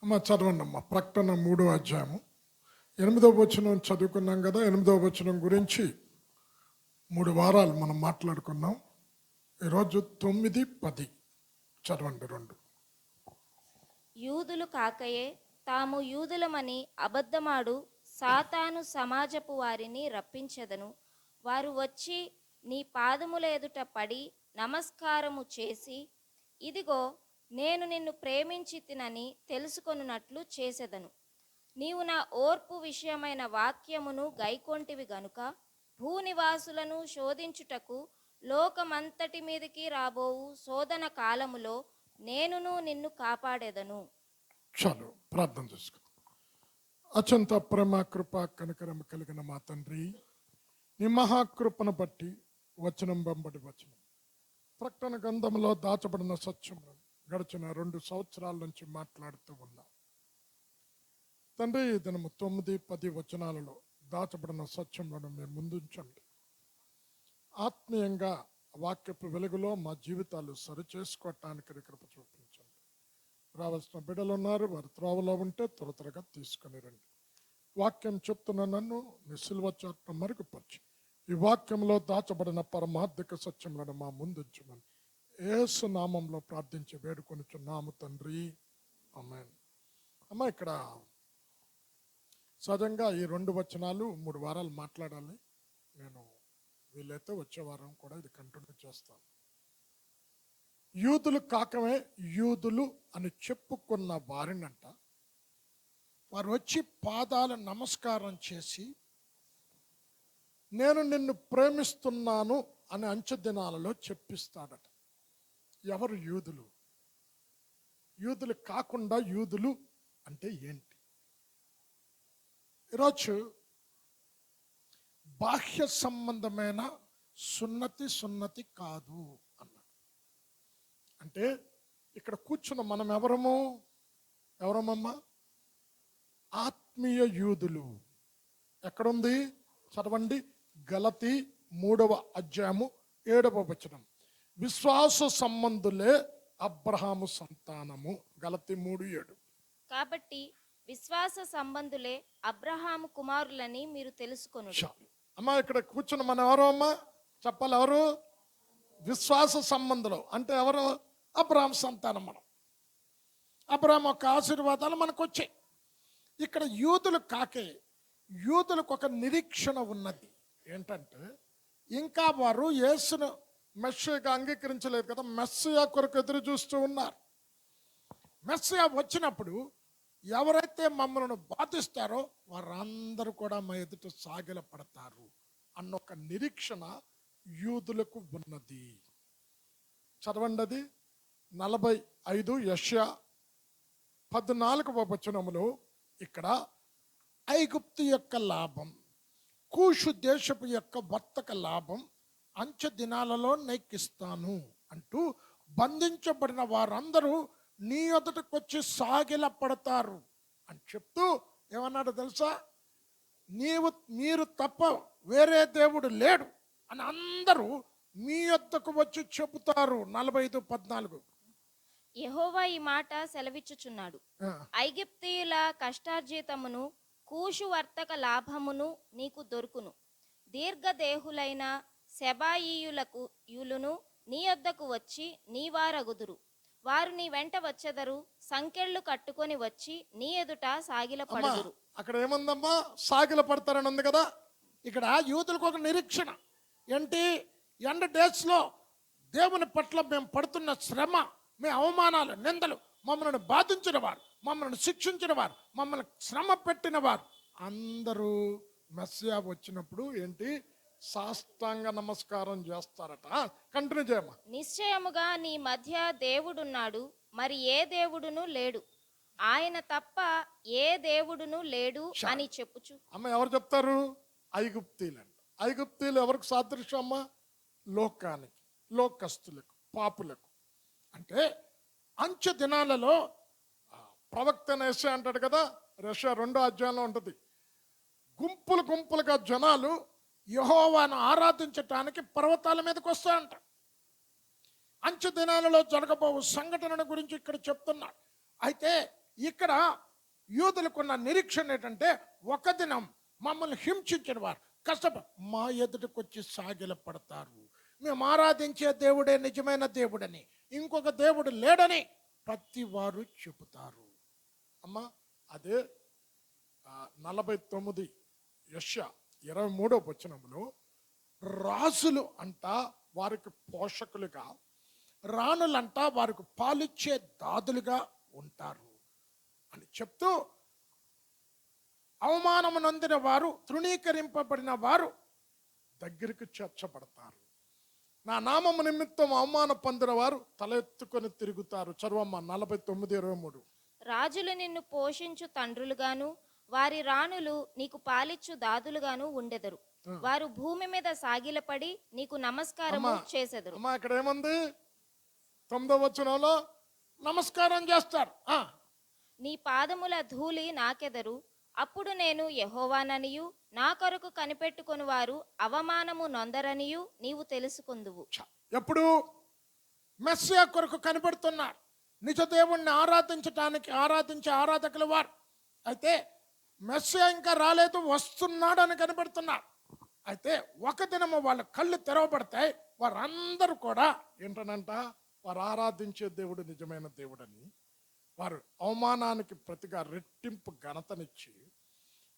అమ్మ చదవండి అమ్మ. ప్రకటన 3వ అధ్యాయము 8వ వచనం చదువుకున్నాం కదా. 8వ వచనం గురించి 3 వారాలు మనం మాట్లాడుకున్నాం. ఈరోజు 9, 10 చదవండి. 2 యూదులు కాకయే తాము యూదులమని అబద్ధమాడు సాతాను సమాజపు వారిని రప్పించెదను. వారు వచ్చి నీ పాదముల ఎదుట పడి నమస్కారము చేసి, ఇదిగో నేను నిన్ను ప్రేమించి తినని తెలుసుకొనున్నట్లు చేసెదను. నీవు నా ఓర్పు విషయమైన వాక్యమును గైకొంటివి గనుక భూనివాసులను శోధించుటకు లోకమంతటి మీదకి రాబోవు శోధన కాలములో నేనును నిన్ను కాపాడేదను. చాలు, ప్రార్థన చేసుకో. అత్యంత ప్రేమ కృప కనికరం కలిగిన మా తండ్రి, నీ మహాకృపను బట్టి వచనం వెంబడి వచనం ప్రకటన గ్రంథంలో దాచబడిన సత్యము గడిచిన 2 సంవత్సరాల నుంచి మాట్లాడుతూ ఉన్నాం తండ్రి. ఈ దినము 9, 10 వచనాలలో దాచబడిన సత్యములను మేము ముందుంచండి. ఆత్మీయంగా వాక్యపు వెలుగులో మా జీవితాలు సరిచేసుకోవటానికి కృప చూపించండి. రావాల్సిన బిడ్డలు ఉన్నారు, వారు త్రోవలో ఉంటే త్వరగా తీసుకుని రండి. వాక్యం చెప్తున్న నన్ను నీ సిలువ చాటున మరుగుపరిచి ఈ వాక్యంలో దాచబడిన పరమార్థిక సత్యములను మా ముందుంచమని యేసు నామంలో ప్రార్థించి వేడుకొనుచున్నాము తండ్రి, ఆమేన్. అమ్మ, ఇక్కడ సహజంగా ఈ 2 వచనాలు 3 వారాలు మాట్లాడాలి. నేను వీలైతే వచ్చే వారం కూడా ఇది కంటిన్యూ చేస్తాను. యూదులు కాకమే యూదులు అని చెప్పుకున్న వారినంట వారు వచ్చి పాదాల నమస్కారం చేసి, నేను నిన్ను ప్రేమిస్తున్నాను అని అంచె దినాలలో చెప్పిస్తాడట. ఎవరు యూదులు? యూదులు కాకుండా యూదులు అంటే ఏంటి? ఈరోజు బాహ్య సంబంధమైన సున్నతి కాదు అన్నాడు. అంటే ఇక్కడ కూర్చున్న మనం ఎవరమమ్మా? ఆత్మీయ యూదులు. ఎక్కడుంది? చదవండి. గలతీ 3వ అధ్యాయము 7వ వచనం. విశ్వాస సంబంధులే అబ్రహాము సంతానము. గలతీ 3:7. కాబట్టి విశ్వాస సంబంధులే అబ్రహాము కుమారులని మీరు తెలుసుకొనుడి. అమ్మా, ఇక్కడ కూర్చున్న మనం ఎవరు అమ్మా? చెప్పాలి, ఎవరు? విశ్వాస సంబంధులు అంటే ఎవరు? అబ్రహాం సంతానం. మనం అబ్రహాం యొక్క ఆశీర్వాదాలు మనకు వచ్చాయి. ఇక్కడ యూదులు కాకే యూదులకు ఒక నిరీక్షణ ఉన్నది. ఏంటంటే ఇంకా వారు యేసును మెస్సియాగా అంగీకరించలేదు కదా. మెస్సియా కొరకు ఎదురు చూస్తూ ఉన్నారు. మెస్సియా వచ్చినప్పుడు ఎవరైతే మమ్మల్ని బాధిస్తారో వారందరూ కూడా మా ఎదుట సాగిల పడతారు అన్న ఒక నిరీక్షణ యూదులకు ఉన్నది. చదవండి, అది 45 యెషయా 14వ వచనములో ఇక్కడ ఐగుప్తు యొక్క లాభం, కూషు దేశపు యొక్క వర్తక లాభం అంచె దినాలలో నీకిస్తాను అంటూ బంధించబడిన వారందరూ నీ ఎదుటకు వచ్చి సాగిల పడతారు అని చెప్తూ ఏమన్నాడు తెలుసా? మీరు తప్ప వేరే దేవుడు లేడు అని అందరూ మీ యొద్దకు వచ్చి చెబుతారు. 45:14. యెహోవా ఈ మాట సెలవిచ్చుచున్నాడు, ఐగుప్తీయుల కష్టార్జితమును కూషు వర్తక లాభమును నీకు దొరుకును. దీర్ఘదేహులైన సెబాయీయులను నీ యొద్దకు వచ్చి నీవారగుదురు. వారు నీ వెంట వచ్చెదరు, సంకెళ్ళు కట్టుకొని వచ్చి నీ ఎదుట సాగిల పడుదురు. అక్కడ ఏముందమ్మా? సాగిల పడతారని ఉంది కదా. ఇక్కడ యూదులకు ఒక నిరీక్షణ ఏంటి? ఎండ్ డేస్లో దేవుని పట్ల మేము పడుతున్న శ్రమ, మీ అవమానాలు, నిందలు, మమ్మల్ని బాధించిన వారు, మమ్మల్ని శిక్షించిన వారు, మమ్మల్ని శ్రమ పెట్టిన వారు అందరూ మెస్సియా వచ్చినప్పుడు ఏంటి? సాష్టాంగ నమస్కారం చేస్తారట. కంటిన్యూ చేయమ్మా. నిశ్చయముగా నీ మధ్య దేవుడున్నాడు, మరి ఏ దేవుడును లేడు, ఆయన తప్ప ఏ దేవుడును లేడు అని చెప్పుచు. అమ్మ, ఎవరు చెప్తారు? ఐగుప్తీలు అంట. ఐగుప్తీలు ఎవరికి సాదృశ్యం అమ్మ? లోకానికి, లోకస్తులకు, పాపులకు. అంటే అంచె దినాలలో ప్రవక్త యెషయా అంటాడు కదా, యెషయా 2వ అధ్యాయంలో ఉంటుంది, గుంపులుగా జనాలు యెహోవాను ఆరాధించటానికి పర్వతాల మీదకి వస్తాయంట. అంచె దినాలలో జరగబోవు సంఘటన గురించి ఇక్కడ చెప్తున్నాడు. అయితే ఇక్కడ యూదులకున్న నిరీక్షణ ఏంటంటే ఒక దినం మమ్మల్ని హింసించిన వారు మా ఎదుటికి వచ్చి సాగిలపడతారు, మేము ఆరాధించే దేవుడే నిజమైన దేవుడని, ఇంకొక దేవుడు లేడని ప్రతి వారు చెబుతారు. అమ్మా అదే 49 యెషయా 23వ వచనంలో రాజులు అంట వారికి పోషకులుగా, రాణులంట వారికి పాలిచ్చే దాదులుగా ఉంటారు అని చెప్తూ, అవమానము నొందిన వారు, తృణీకరింపబడిన వారు దగ్గరికి చేర్చబడతారు. నా నామము నిమిత్తం అవమాన పొందిన వారు తల ఎత్తుకొని తిరుగుతారు. చదవమ్మ 49:23. రాజులు నిన్ను పోషించు తండ్రులుగాను, వారి రాణులు నీకు పాలిచ్చు దాదులుగాను ఉండెదరు. వారు భూమి మీద సాగిలపడి నీకు నమస్కారము చేసెదరు. అమ్మా ఇక్కడ ఏముంది? 9వ వచనంలో నమస్కారం చేస్తారు. నీ పాదముల ధూళి నాకెదరు. అప్పుడు నేను యెహోవాననియు నా కొరకు కనిపెట్టుకొని వారు అవమానము నొందరనియు నీవు తెలుసుకుందువు. ఎప్పుడు మెస్సియా కొరకు కనిపెడుతున్నారు, నిజ దేవుణ్ణి ఆరాధించే ఆరాధకులు వారు. అయితే మెస్సియా ఇంకా రాలేదు, వస్తున్నాడని కనిపెడుతున్నారు. అయితే ఒక దినము వాళ్ళ కళ్ళు తెరవబడతాయి, వారందరూ కూడా ఏంటనంట వారు ఆరాధించే దేవుడు నిజమైన దేవుడని, వారు అవమానానికి ప్రతిగా రెట్టింపు ఘనతనిచ్చి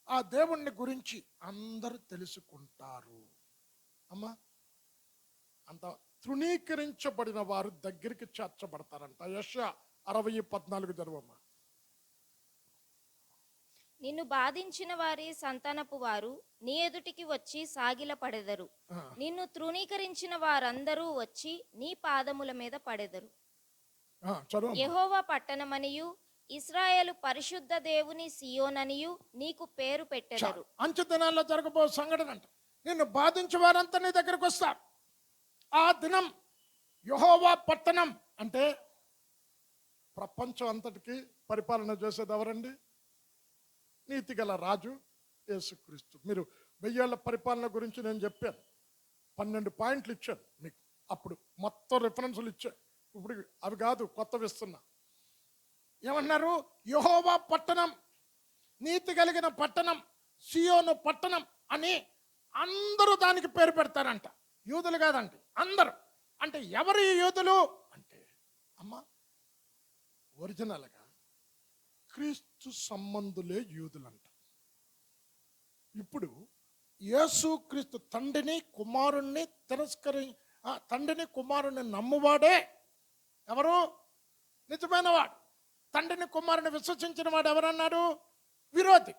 ఆ దేవుణ్ణి గురించి అందరూ తెలుసుకుంటారు. అమ్మా అంత తృణీకరించబడిన వారు దగ్గరికి చేర్చబడతారంట. యెషయా 60:14 చదవమ్మా. నిన్ను బాధించిన వారి సంతానపు వారు నీ ఎదుటికి వచ్చి సాగిల పడెదరు. నిన్ను తృణీకరించిన వారందరూ వచ్చి నీ పాదముల మీద పడెదరు. యెహోవా పట్టణమనియు ఇశ్రాయేలు పరిశుద్ధ దేవుని సియోననియు నీకు పేరు పెట్టెదరు. అంచె దినాల్లో జరగబో సంఘటన అంట, నిన్ను బాధించే వారంతా నీ దగ్గరకు వస్తారు. ఆ దినం యెహోవా పట్టణం అంటే ప్రపంచం అంతటికి పరిపాలన చేసేది ఎవరండి? నీతిగల రాజు యేసుక్రీస్తు. మీరు 1000 ఏళ్ల పరిపాలన గురించి నేను చెప్పాను, 12 పాయింట్లు ఇచ్చాను మీకు. అప్పుడు మొత్తం రిఫరెన్సులు ఇచ్చాను. ఇప్పుడు అవి కాదు, కొత్తవి ఇస్తున్నా. ఏమన్నారు? యెహోవా పట్టణం, నీతి కలిగిన పట్టణం, సియోను పట్టణం అని అందరూ దానికి పేరు పెడతారంట. యూదులు కాదంటే అందరూ. అంటే ఎవరు ఈ యూదులు అంటే అమ్మా ఒరిజినల్గా క్రీస్తు సంబంధులే యూదులంట. ఇప్పుడు యేసు క్రీస్తు తండ్రిని కుమారుణ్ణి తండ్రిని కుమారుణ్ణి నమ్మువాడే ఎవరు? నిజమైన వాడు. తండ్రిని కుమారుని విశ్వసించిన వాడు ఎవరన్నాడు? విరోధి,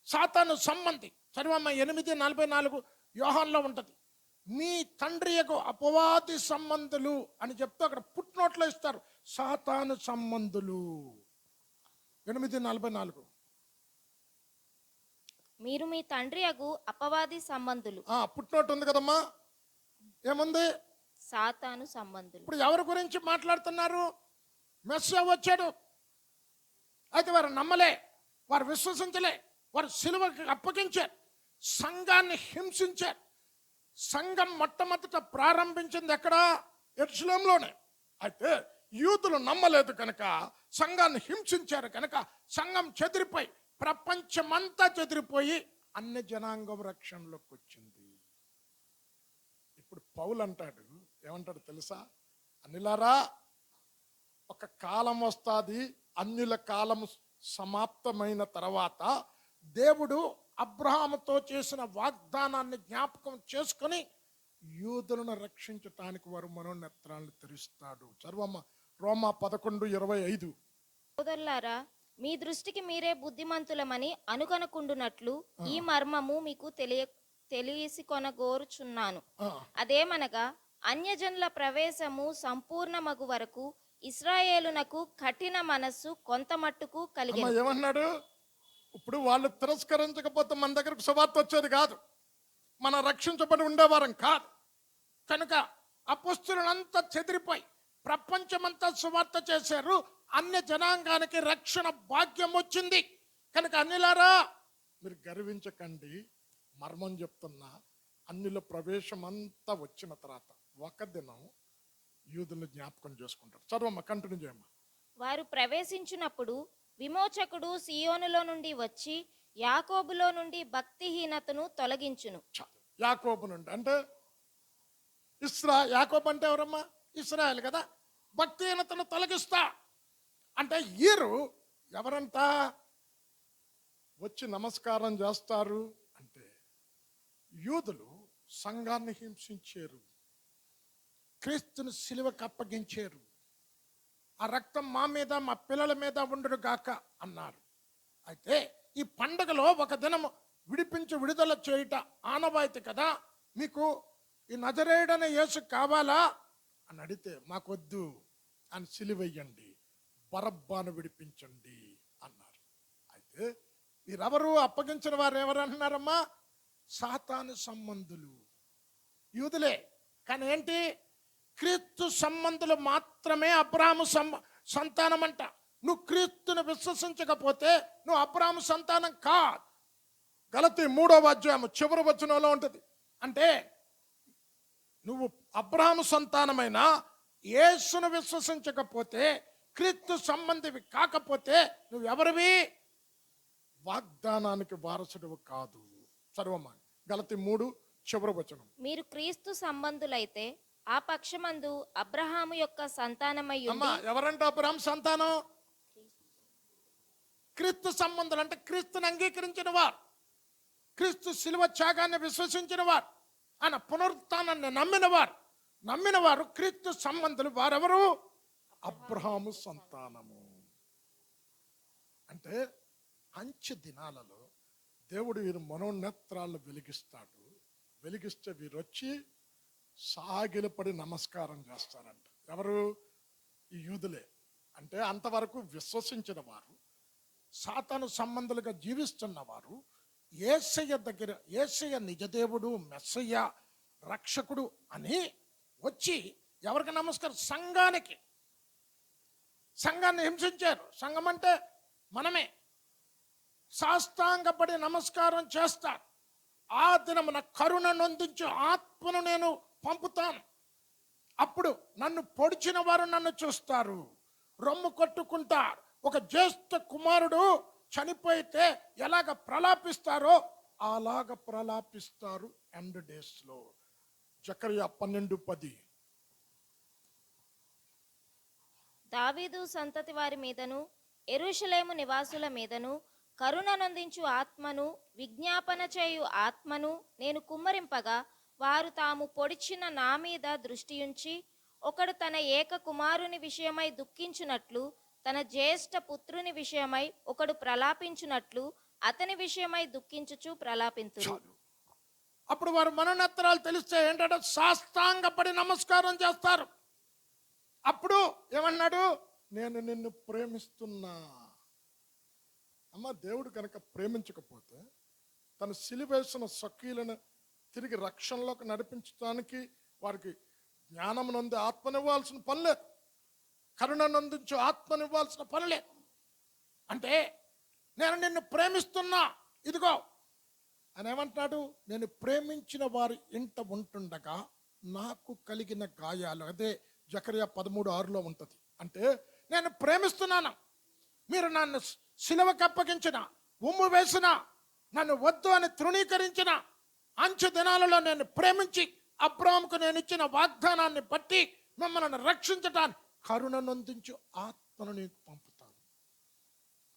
సాతాను సంబంధి. చదివమ్మ 8:44 యోహాన్లో ఉంటుంది. మీ తండ్రి యొక్క అపవాది సంబంధులు అని చెప్తూ అక్కడ పుట్నోట్లో ఇస్తారు, సాతాను సంబంధులు. 8:44. మీరు మీ తండ్రి యగు అపవాది సంబంధులు. పుట్నోట్ ఉంది కదమ్మా, ఏముంది? సాతాను సంబంధులు. ఇప్పుడు ఎవరి గురించి మాట్లాడుతున్నారు? మెస్సియా వచ్చాడు, అయితే వారు నమ్మలే, వారు విశ్వసించలే, వారు సిలువకి అప్పగించారు, సంఘాన్ని హింసించారు. సంఘం మొట్టమొదట ప్రారంభించింది ఎక్కడ? యెరూషలేములోనే. అయితే యూదులు నమ్మలేదు కనుక సంఘాన్ని హింసించారు కనుక సంఘం చెదిరిపోయి, ప్రపంచమంతా చెదిరిపోయి అన్ని జనాంగం రక్షణలోకి వచ్చింది. ఇప్పుడు పౌలు అంటాడు, ఏమంటాడు తెలుసా? అన్యులారా, ఒక కాలం వస్తుంది, అన్యుల కాలం సమాప్తమైన తర్వాత దేవుడు అబ్రహాముతో చేసిన వాగ్దానాన్ని జ్ఞాపకం చేసుకొని యూదులను రక్షించటానికి వారు మనోనేత్రాలను తెరుస్తాడు. చదవమ్మ రోమా 11:25. సోదరులారా, మీ దృష్టికి మీరే బుద్ధిమంతులమని అనుకొనకుండునట్లు ఈ మర్మము మీకు తెలిసి కొనగోరుచున్నాను. అదేమనగా అన్యజనుల ప్రవేశము సంపూర్ణమగు వరకు ఇశ్రాయేలునకు కఠిన మనస్సు కొంత మట్టుకు కలిగింది. ఏమన్నాడు? ఇప్పుడు వాళ్ళు తిరస్కరించకపోతే మన దగ్గరకు సువార్త వచ్చేది కాదు, మన రక్షించబడి ఉండేవారం కాదు. కనుక అపొస్తలులంతా చెదిరిపోయి ప్రపంచమంతా సువార్త చేశారు, అన్య జనాంగానికి రక్షణ భాగ్యం వచ్చింది. కనుక అన్యులారా, మీరు గర్వించకండి. మర్మం చెప్తున్నా, అన్యుల ప్రవేశం అంతా వచ్చిన తర్వాత ఒక దినం యూదులను జ్ఞాపకం చేసుకుంటారు. చదవమ్మా, కంటిన్యూ చేయమ్మా. వారు ప్రవేశించినప్పుడు విమోచకుడు సియోనులో నుండి వచ్చి యాకోబులో నుండి భక్తిహీనతను తొలగించును. యాకోబు నుండి అంటే యాకోబు అంటే ఎవరమ్మా? ఇస్రాయల్ కదా. భక్తిహీనతను తొలగిస్తా అంటే వీరు ఎవరంతా వచ్చి నమస్కారం చేస్తారు అంటే యూదులు సంఘాన్ని హింసించారు, క్రీస్తుని సిలువకు అప్పగించారు. ఆ రక్తం మా మీద మా పిల్లల మీద ఉండును గాక అన్నారు. అయితే ఈ పండగలో ఒక దినం విడిపించి విడుదల చేయుట ఆనవాయితీ కదా. మీకు ఈ నజరేయుడనే యేసు కావాలా అని అడిగితే మాకొద్దు, అని సిలువెయ్యండి, బరబ్బాను విడిపించండి అన్నారు. అయితే వీరెవరు? అప్పగించిన వారు ఎవరు అంటున్నారమ్మా? సాతాను సంబంధులు, యూదులే. కానీ ఏంటి? క్రీస్తు సంబంధులు మాత్రమే అబ్రాహాము సంతానం అంట. నువ్వు క్రీస్తుని విశ్వసించకపోతే నువ్వు అబ్రాహాము సంతానం కాదు. గలతీ 3వ అధ్యాయము చివరి వచనంలో ఉంటుంది. అంటే నువ్వు అబ్రాహాము సంతానమైన యేసును విశ్వసించకపోతే, క్రీస్తు సంబంధివి కాకపోతే నువ్వు ఎవరివి? వాగ్దానానికి వారసుడు కాదు. చదవమ్మా గలతీ 3 చివరి వచనం. మీరు క్రీస్తు సంబంధులైతే ఆ పక్షమందు అబ్రహాము యొక్క సంతానమై అమ్మా ఉండి. ఎవరంటే అబ్రహాం సంతానం? క్రీస్తు సంబంధులు అంటే క్రీస్తుని అంగీకరించిన వారు, క్రీస్తు శిలువ త్యాగాన్ని విశ్వసించిన వారు, ఆయన పునరుత్థానాన్ని నమ్మిన వారు క్రీస్తు సంబంధులు. వారెవరు? అబ్రహాము సంతానము. అంటే అంచె దినాలలో దేవుడు వీరు మనోనేత్రాలను వెలిగిస్తాడు. వెలిగిస్తే వీరు వచ్చి సాగిలపడి నమస్కారం చేస్తారంట. ఎవరు? ఈ యూదులే. అంటే అంతవరకు విశ్వసించిన వారు, సాతాను సంబంధులుగా జీవిస్తున్న వారు, యేసయ్య దగ్గర యేసయ్య నిజదేవుడు, మెస్సయ్య, రక్షకుడు అని వచ్చి ఎవరికి నమస్కారం? సంఘాన్ని హింసించారు. సంఘం అంటే మనమే. సాష్టాంగపడి నమస్కారం చేస్తారు. ఆ దినమున కరుణ నొందించు ఆత్మను నేను పంపుతాను. అప్పుడు నన్ను పొడిచిన వారు నన్ను చూస్తారు, రొమ్ము కొట్టుకుంటారు. ఒక జ్యేష్ఠ కుమారుడు చనిపోయితే ఎలాగ ప్రలాపిస్తారో అలాగ ప్రలాపిస్తారు ఎండ్ డేస్ లో. జకర్యా 12:10. దావీదు సంతతి వారి మీదను యెరూషలేము నివాసుల మీదను కరుణ నొందించు ఆత్మను, విజ్ఞాపన చేయు ఆత్మను నేను కుమ్మరింపగా, వారు తాము పొడిచిన నా మీద దృష్టియుంచి, ఒకడు తన ఏక కుమారుని విషయమై దుఃఖించున్నట్లు, తన జ్యేష్ఠ పుత్రుని విషయమై ఒకడు ప్రలాపించున్నట్లు అతని విషయమై దుఃఖించుచు ప్రలాపింతురు. అప్పుడు వారు మనోనేత్రాలు తెలిస్తే ఏంటంటే సాష్టాంగపడి నమస్కారం చేస్తారు. అప్పుడు ఏమన్నాడు? నేను నిన్ను ప్రేమిస్తున్నా. అమ్మ, దేవుడు కనుక ప్రేమించకపోతే తను సిలివేసిన సఖీలను తిరిగి రక్షణలోకి నడిపించడానికి వారికి జ్ఞానం నంది ఆత్మనివ్వాల్సిన పని లేదు, కరుణ నందించు ఆత్మనివ్వాల్సిన పని లేదు. అంటే నేను నిన్ను ప్రేమిస్తున్నా, ఇదిగో అని ఏమంటున్నాడు? నేను ప్రేమించిన వారి ఇంట ఉంటుండగా నాకు కలిగిన గాయాలు. అదే జకర్యా 13:6లో ఉంటుంది. అంటే నేను ప్రేమిస్తున్నాను. మీరు నన్ను సిలువకు అప్పగించిన, ఉమ్ము వేసిన, నన్ను వద్దు అని తృణీకరించిన అంచె దినాలలో నేను ప్రేమించి అబ్రాహాముకు నేను ఇచ్చిన వాగ్దానాన్ని బట్టి మిమ్మల్ని రక్షించటానికి కరుణ నొందించు ఆత్మను నీకు పంపుతాను.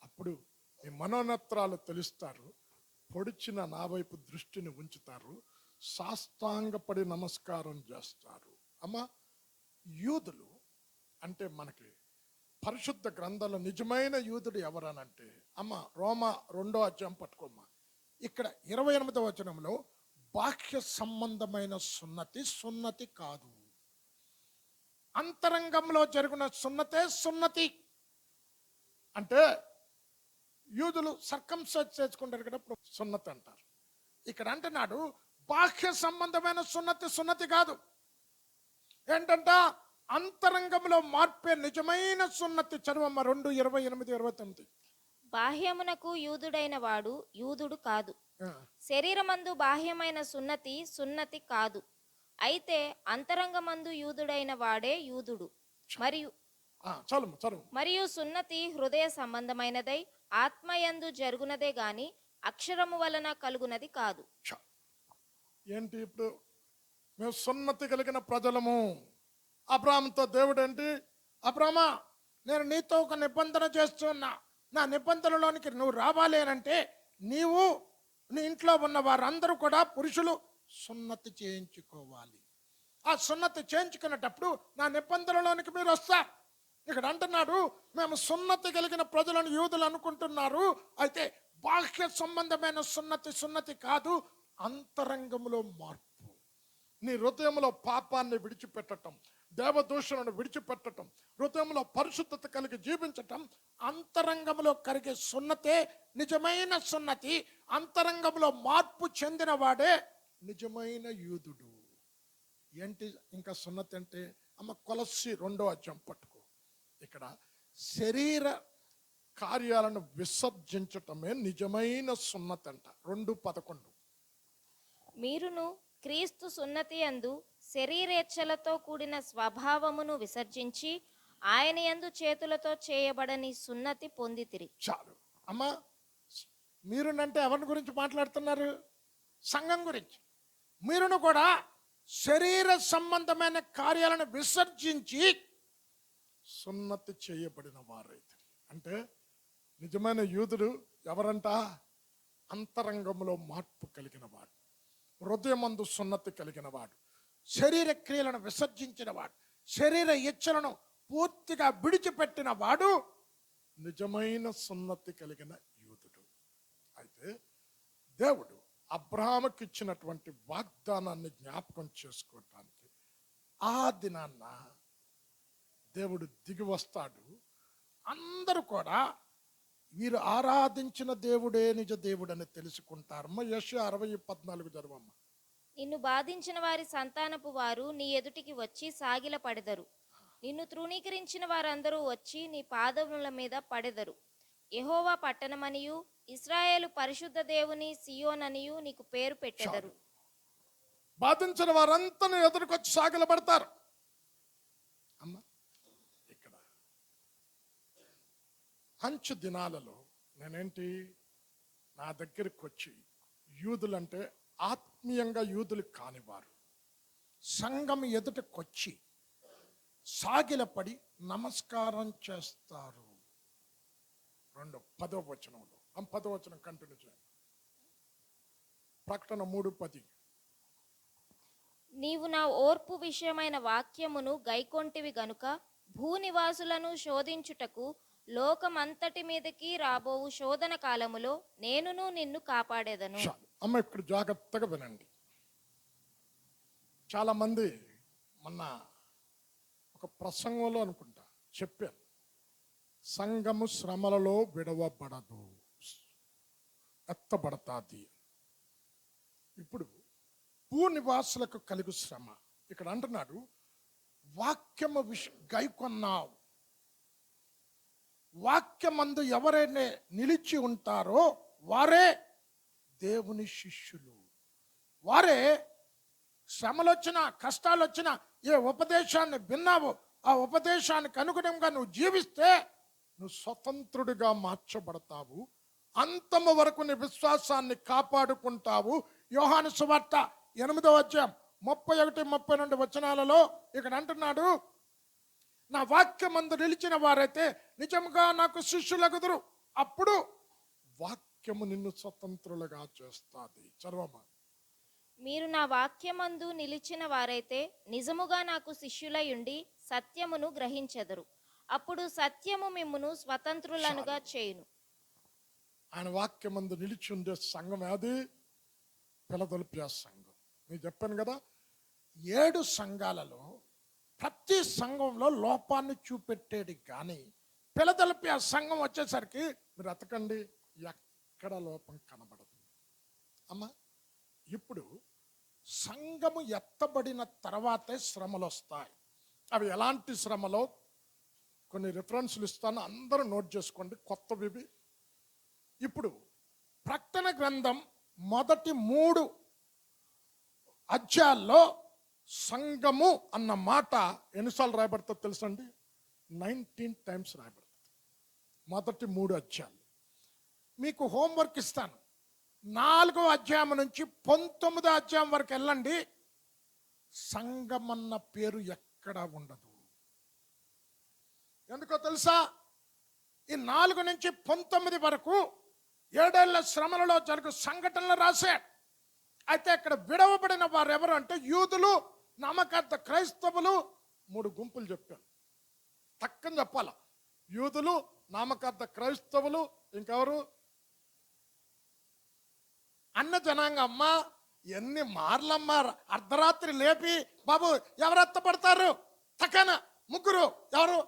అప్పుడు ఈ మనోనేత్రాలు తెలుస్తారు, పొడిచిన నా వైపు దృష్టిని ఉంచుతారు, సాష్టాంగపడి నమస్కారం చేస్తారు. అమ్మ, యూదులు అంటే మనకి పరిశుద్ధ గ్రంథాల నిజమైన యూదుడు ఎవరనంటే, అమ్మ రోమా 2వ అధ్యాయం పట్టుకోమ్మా. ఇక్కడ 28వ వచనంలో బాహ్య సంబంధమైన సున్నతి కాదు, అంతరంగంలో జరిగిన సున్నతి. అంటే యూదులు సర్కంసైజ్ చేసుకుంటారు కదా, సున్నతి అంటారు. ఇక్కడ అంటున్నాడు బాహ్య సంబంధమైన సున్నతి కాదు. ఏంటంట? అంతరంగంలో మార్పే నిజమైన సున్నతి. చదువమ్మ 2:28-29. బాహ్యమునకు యూదుడైన వాడు యూదుడు కాదు, శరీరమందు బాహ్యమైన సున్నతి కాదు. అయితే అంతరంగమందు యూదుడైన వాడే యూదుడు. మరియు చదువు చదువు. మరియు సున్నతి హృదయ సంబంధమైనదై ఆత్మయందు జరుగునదే గాని అక్షరము వలన కలుగునది కాదు. చ. ఏంటి ఇప్పుడు? మేము సున్నతి కలిగిన ప్రజలము. అబ్రాహాముతో దేవుడు ఏంటి, అబ్రామా నేను నీతో ఒక నిబంధన చేస్తున్నా, నా నిబంధనలోనికి నువ్వు రావాలి అని అంటే నీవు నీ ఇంట్లో ఉన్న వారందరూ కూడా పురుషులు సున్నతి చేయించుకోవాలి. ఆ సున్నతి చేయించుకునేటప్పుడు నా నిబంధనలోనికి మీరు వస్తారు. ఇక్కడ అంటున్నాడు మేము సున్నతి కలిగిన ప్రజలను యూదులు అనుకుంటున్నారు. అయితే బాహ్య సంబంధమైన సున్నతి కాదు, అంతరంగంలో మార్పు. నీ హృదయంలో పాపాన్ని విడిచిపెట్టటం, దేవదూషణను విడిచిపెట్టటం, హృదయంలో పరిశుద్ధత కలిగి జీవించటం, అంతరంగంలో కలిగే సున్నతే నిజమైన సున్నతి. అంతరంగంలో మార్పు చెందిన వాడే నిజమైన యూదుడు. ఏంటి ఇంకా సున్నతి అంటే? అమ్మ కొలస్సి 2వ అధ్యాయం పట్టుకో. ఇక్కడ శరీర కార్యాలను విసర్జించటమే నిజమైన సున్నతి అంట. 2:11. మీరును క్రీస్తు సున్నతి యందు శరీరేచ్ఛలతో కూడిన స్వభావమును విసర్జించి ఆయన యందు చేతులతో చేయబడని సున్నతి పొందితిరి. చాలు అమ్మా. మీరునంటే ఎవరి గురించి మాట్లాడుతున్నారు? సంఘం గురించి. మీరును కూడా శరీర సంబంధమైన కార్యాలను విసర్జించి సున్నతి చేయబడిన వారైతే. అంటే నిజమైన యూదుడు ఎవరంట? అంతరంగంలో మార్పు కలిగిన వాడు, హృదయమందు సున్నతి కలిగిన వాడు, శరీర క్రియలను విసర్జించిన వాడు, శరీర ఇచ్చలను పూర్తిగా విడిచిపెట్టిన వాడు నిజమైన సున్నతి కలిగిన యూదుడు. అయితే దేవుడు అబ్రాహాముకి ఇచ్చినటువంటి వాగ్దానాన్ని జ్ఞాపకం చేసుకోవటానికి ఆ దినాన్న దేవుడు దిగి వస్తాడు. అందరూ కూడా వీరు ఆరాధించిన దేవుడే నిజ దేవుడు అని తెలుసుకుంటారమ్మ. యెషయా 60:14 చదవమ్మ. నిన్ను బాధించిన వారి సంతానపు వారు నీ ఎదుటికి వచ్చి సాగిల పడెదరు. నిన్ను తృణీకరించిన వారందరూ వచ్చి నీ పాదముల మీద పడెదరు. యెహోవా పట్టణమనియు ఇశ్రాయేలు పరిశుద్ధ దేవుని సియోననియు నీకు పేరు పెట్టెదరు. బాధించిన వారంతా నీ ఎదుటికి వచ్చి సాగిల పడతారు. అమ్మ ఇక్కడ అంచు దినాలలో నేనేంటి నా దగ్గరికి వచ్చి యూదులంటే ఆత్మీయంగా యూదులు కానివారు సంఘం ఎదుటకొచ్చి సాగిలపడి నమస్కారం చేస్తారు. 10వ వచనంలో 10వ వచనం కంటిన్యూ చేయండి. ప్రకటన 3:10. నీవు నా ఓర్పు విషయమైన వాక్యమును గైకొంటివి గనుక భూనివాసులను శోధించుటకు లోకమంతటి మీదకి రాబోవు శోధన కాలములో నేనును నిన్ను కాపాడేదను. అమ్మ ఇక్కడ జాగ్రత్తగా వినండి. చాలా మంది మొన్న ఒక ప్రసంగంలో అనుకుంటా చెప్పాను, సంఘము శ్రమలలో విడవబడదు, ఎత్తబడతాది. ఇప్పుడు భూనివాసులకు కలుగు శ్రమ. ఇక్కడ అంటున్నాడు వాక్యము గైకొన్నావు, వాక్యమందు ఎవరైనా నిలిచి ఉంటారో వారే దేవుని శిష్యులు. వారే శ్రమలు వచ్చినా కష్టాలు వచ్చినా ఏ ఉపదేశాన్ని విన్నావో ఆ ఉపదేశానికి అనుగుణంగా నువ్వు జీవిస్తే నువ్వు స్వతంత్రుడిగా మార్చబడతావు. అంతము వరకు నీ విశ్వాసాన్ని కాపాడుకుంటావు. యోహాను సువార్త 8వ అధ్యాయం 31-32 వచనాలలో ఇక్కడ అంటున్నాడు, నా వాక్యమందు నిలిచిన వారైతే నిజంగా నాకు శిష్యులగుదురు. అప్పుడు వాక్యము నిన్ను స్వతంత్రులుగా చేస్తాది. చదవమా. మీరు నా వాక్యమందు నిలిచిన వారైతే నిజముగా నాకు శిష్యులై ఉండి సత్యమును గ్రహించెదరు. అప్పుడు సత్యము మిమ్మును స్వతంత్రులనుగా చేయును. ఆయన వాక్యమందు నిలిచి ఉండే సంఘం అది ఫిలదెల్ఫియా సంఘం. నేను చెప్పాను కదా, 7 సంఘాలలో ప్రతి సంఘంలో లోపాన్ని చూపెట్టేది. కానీ ఫిలదెల్ఫియా సంఘం వచ్చేసరికి మీరు ఎతకండి, ఎక్కడ లోపం కనబడదు. అమ్మా ఇప్పుడు సంఘము ఎత్తబడిన తర్వాతే శ్రమలు వస్తాయి. అవి ఎలాంటి శ్రమలో కొన్ని రిఫరెన్స్లు ఇస్తాను, అందరూ నోట్ చేసుకోండి, కొత్తవి. ఇప్పుడు ప్రకటన గ్రంథం మొదటి 3 అధ్యాయాల్లో సంఘము అన్న మాట ఎన్నిసార్లు రాయబడుతుందో తెలుసండి? 19 టైమ్స్ రాయబడుతుంది. మొదటి 3 అధ్యాయాలు. మీకు హోంవర్క్ ఇస్తాను. 4వ అధ్యాయం నుంచి 19వ అధ్యాయం వరకు వెళ్ళండి. సంఘమన్న పేరు ఎక్కడా ఉండదు. ఎందుకో తెలుసా? ఈ 4 నుంచి 19 వరకు 7 ఏళ్ల శ్రమలలో జరుగు సంఘటనలు రాశాడు. అయితే ఇక్కడ విడవబడిన వారు ఎవరు అంటే యూదులు, నామకార్థ క్రైస్తవులు, 3 గుంపులు చెప్పాను. తక్కని చెప్పాల. యూదులు, నామకార్థ క్రైస్తవులు, ఇంకెవరు? అన్న జనాంగం. అమ్మ ఎన్ని మార్లమ్మ అర్ధరాత్రి లేపి బాబు ఎవరు ఎత్తపడతారు? తక్కన 3 ఎవరు?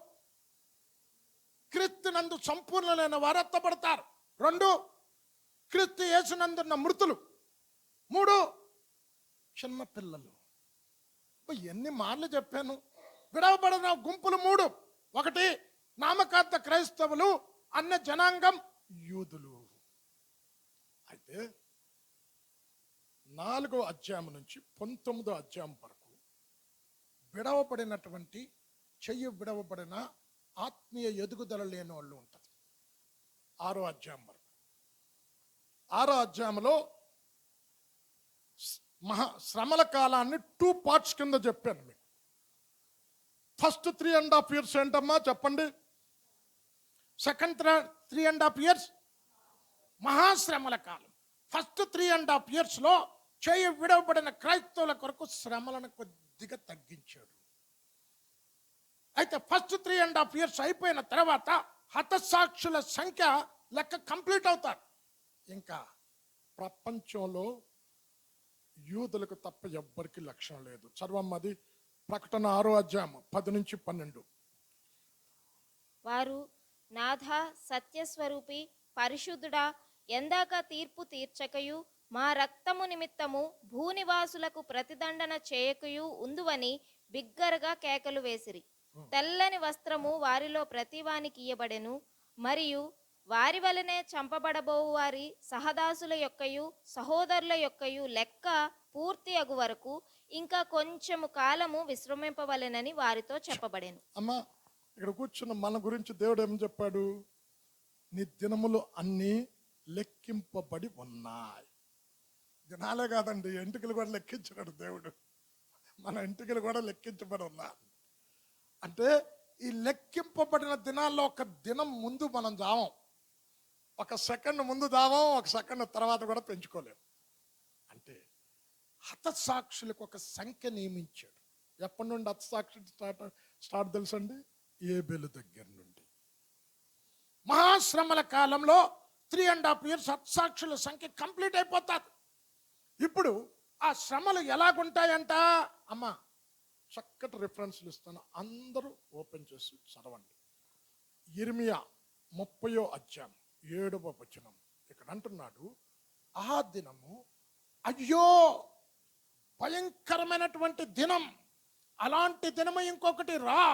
క్రీస్తునందు సంపూర్ణులైన వారు ఎత్తపడతారు. 2 క్రీస్తు యేసునందున్న మృతులు. 3 చిన్న పిల్లలు. ఎన్ని మార్లు చెప్పాను. విడవబడిన గుంపులు 3. 1 నామకార్థ క్రైస్తవులు, అన్య జనాంగం, యూదులు. అయితే 4వ అధ్యాయం నుంచి 19వ అధ్యాయం వరకు విడవబడినటువంటి చెయ్యి విడవబడిన ఆత్మీయ ఎదుగుదల లేని వాళ్ళు ఉంటుంది. 6వ అధ్యాయం వరకు. 6వ అధ్యాయంలో శ్రమల కాలాన్ని 2 పార్ట్స్ కింద చెప్పాను మీకు. ఫస్ట్ 3.5 years ఏంటమ్మా చెప్పండి? సెకండ్ 3.5 years మహాశ్రమల కాలం. ఫస్ట్ 3.5 years లో చేయి విడవబడిన క్రైస్తవుల కొరకు శ్రమలను కొద్దిగా తగ్గించాడు. అయితే ఫస్ట్ 3.5 years అయిపోయిన తర్వాత హతసాక్షుల సంఖ్య లెక్క కంప్లీట్ అవుతారు. ఇంకా ప్రపంచంలో యూదులకు తప్ప ఎవ్వరికి లక్ష్యం లేదు. చదవమ్మది ప్రకటన 6వ అధ్యాయం 10 నుంచి 12. వారు నాథ సత్యస్వరూపి పరిశుద్ధుడా, ఎందాక తీర్పు తీర్చకయు మా రక్తము నిమిత్తము భూనివాసులకు ప్రతిదండన చేయకయు ఉందువని బిగ్గరగా కేకలు వేసిరి. తెల్లని వస్త్రము వారిలో ప్రతివానికి ఇయ్యబడెను. మరియు వారి వలనే చంపబడబోవు వారి సహదాసుల యొక్కయు సహోదరుల యొక్కయు లెక్క పూర్తి అగు వరకు ఇంకా కొంచెము కాలము విశ్రమింపవలెనని వారితో చెప్పబడెను. అమ్మా ఇక్కడ కూర్చున్న మన గురించి దేవుడు ఏం చెప్పాడు? నీ దినములు అన్నీ లెక్కింపబడి ఉన్నాయి. దినాలే కాదండి, ఎంటికలు కూడా లెక్కించాడు దేవుడు. మన ఎంటికలు కూడా లెక్కించబడి ఉన్నారు. అంటే ఈ లెక్కింపబడిన దినాల్లో ఒక దినం ముందు మనం జావం, ఒక సెకండ్ ముందు దావం, ఒక సెకండ్ తర్వాత కూడా పెంచుకోలేము. అంటే హతసాక్షులకు ఒక సంఖ్య నియమించాడు. ఎప్పటి నుండి హతసాక్షి స్టార్ట్ తెలుసండి? ఏబేలు దగ్గర నుండి. మహాశ్రమల కాలంలో 3.5 years హతసాక్షుల సంఖ్య కంప్లీట్ అయిపోతుంది. ఇప్పుడు ఆ శ్రమలు ఎలాగుంటాయంట? అమ్మా చక్కటి రిఫరెన్స్లు ఇస్తాను, అందరూ ఓపెన్ చేసి చదవండి. ఇర్మియా 30వ అధ్యాయం 7వ వచనం. ఇక్కడ అంటున్నాడు, ఆ దినము అయ్యో భయంకరమైనటువంటి దినం, అలాంటి దినము ఇంకొకటి రా,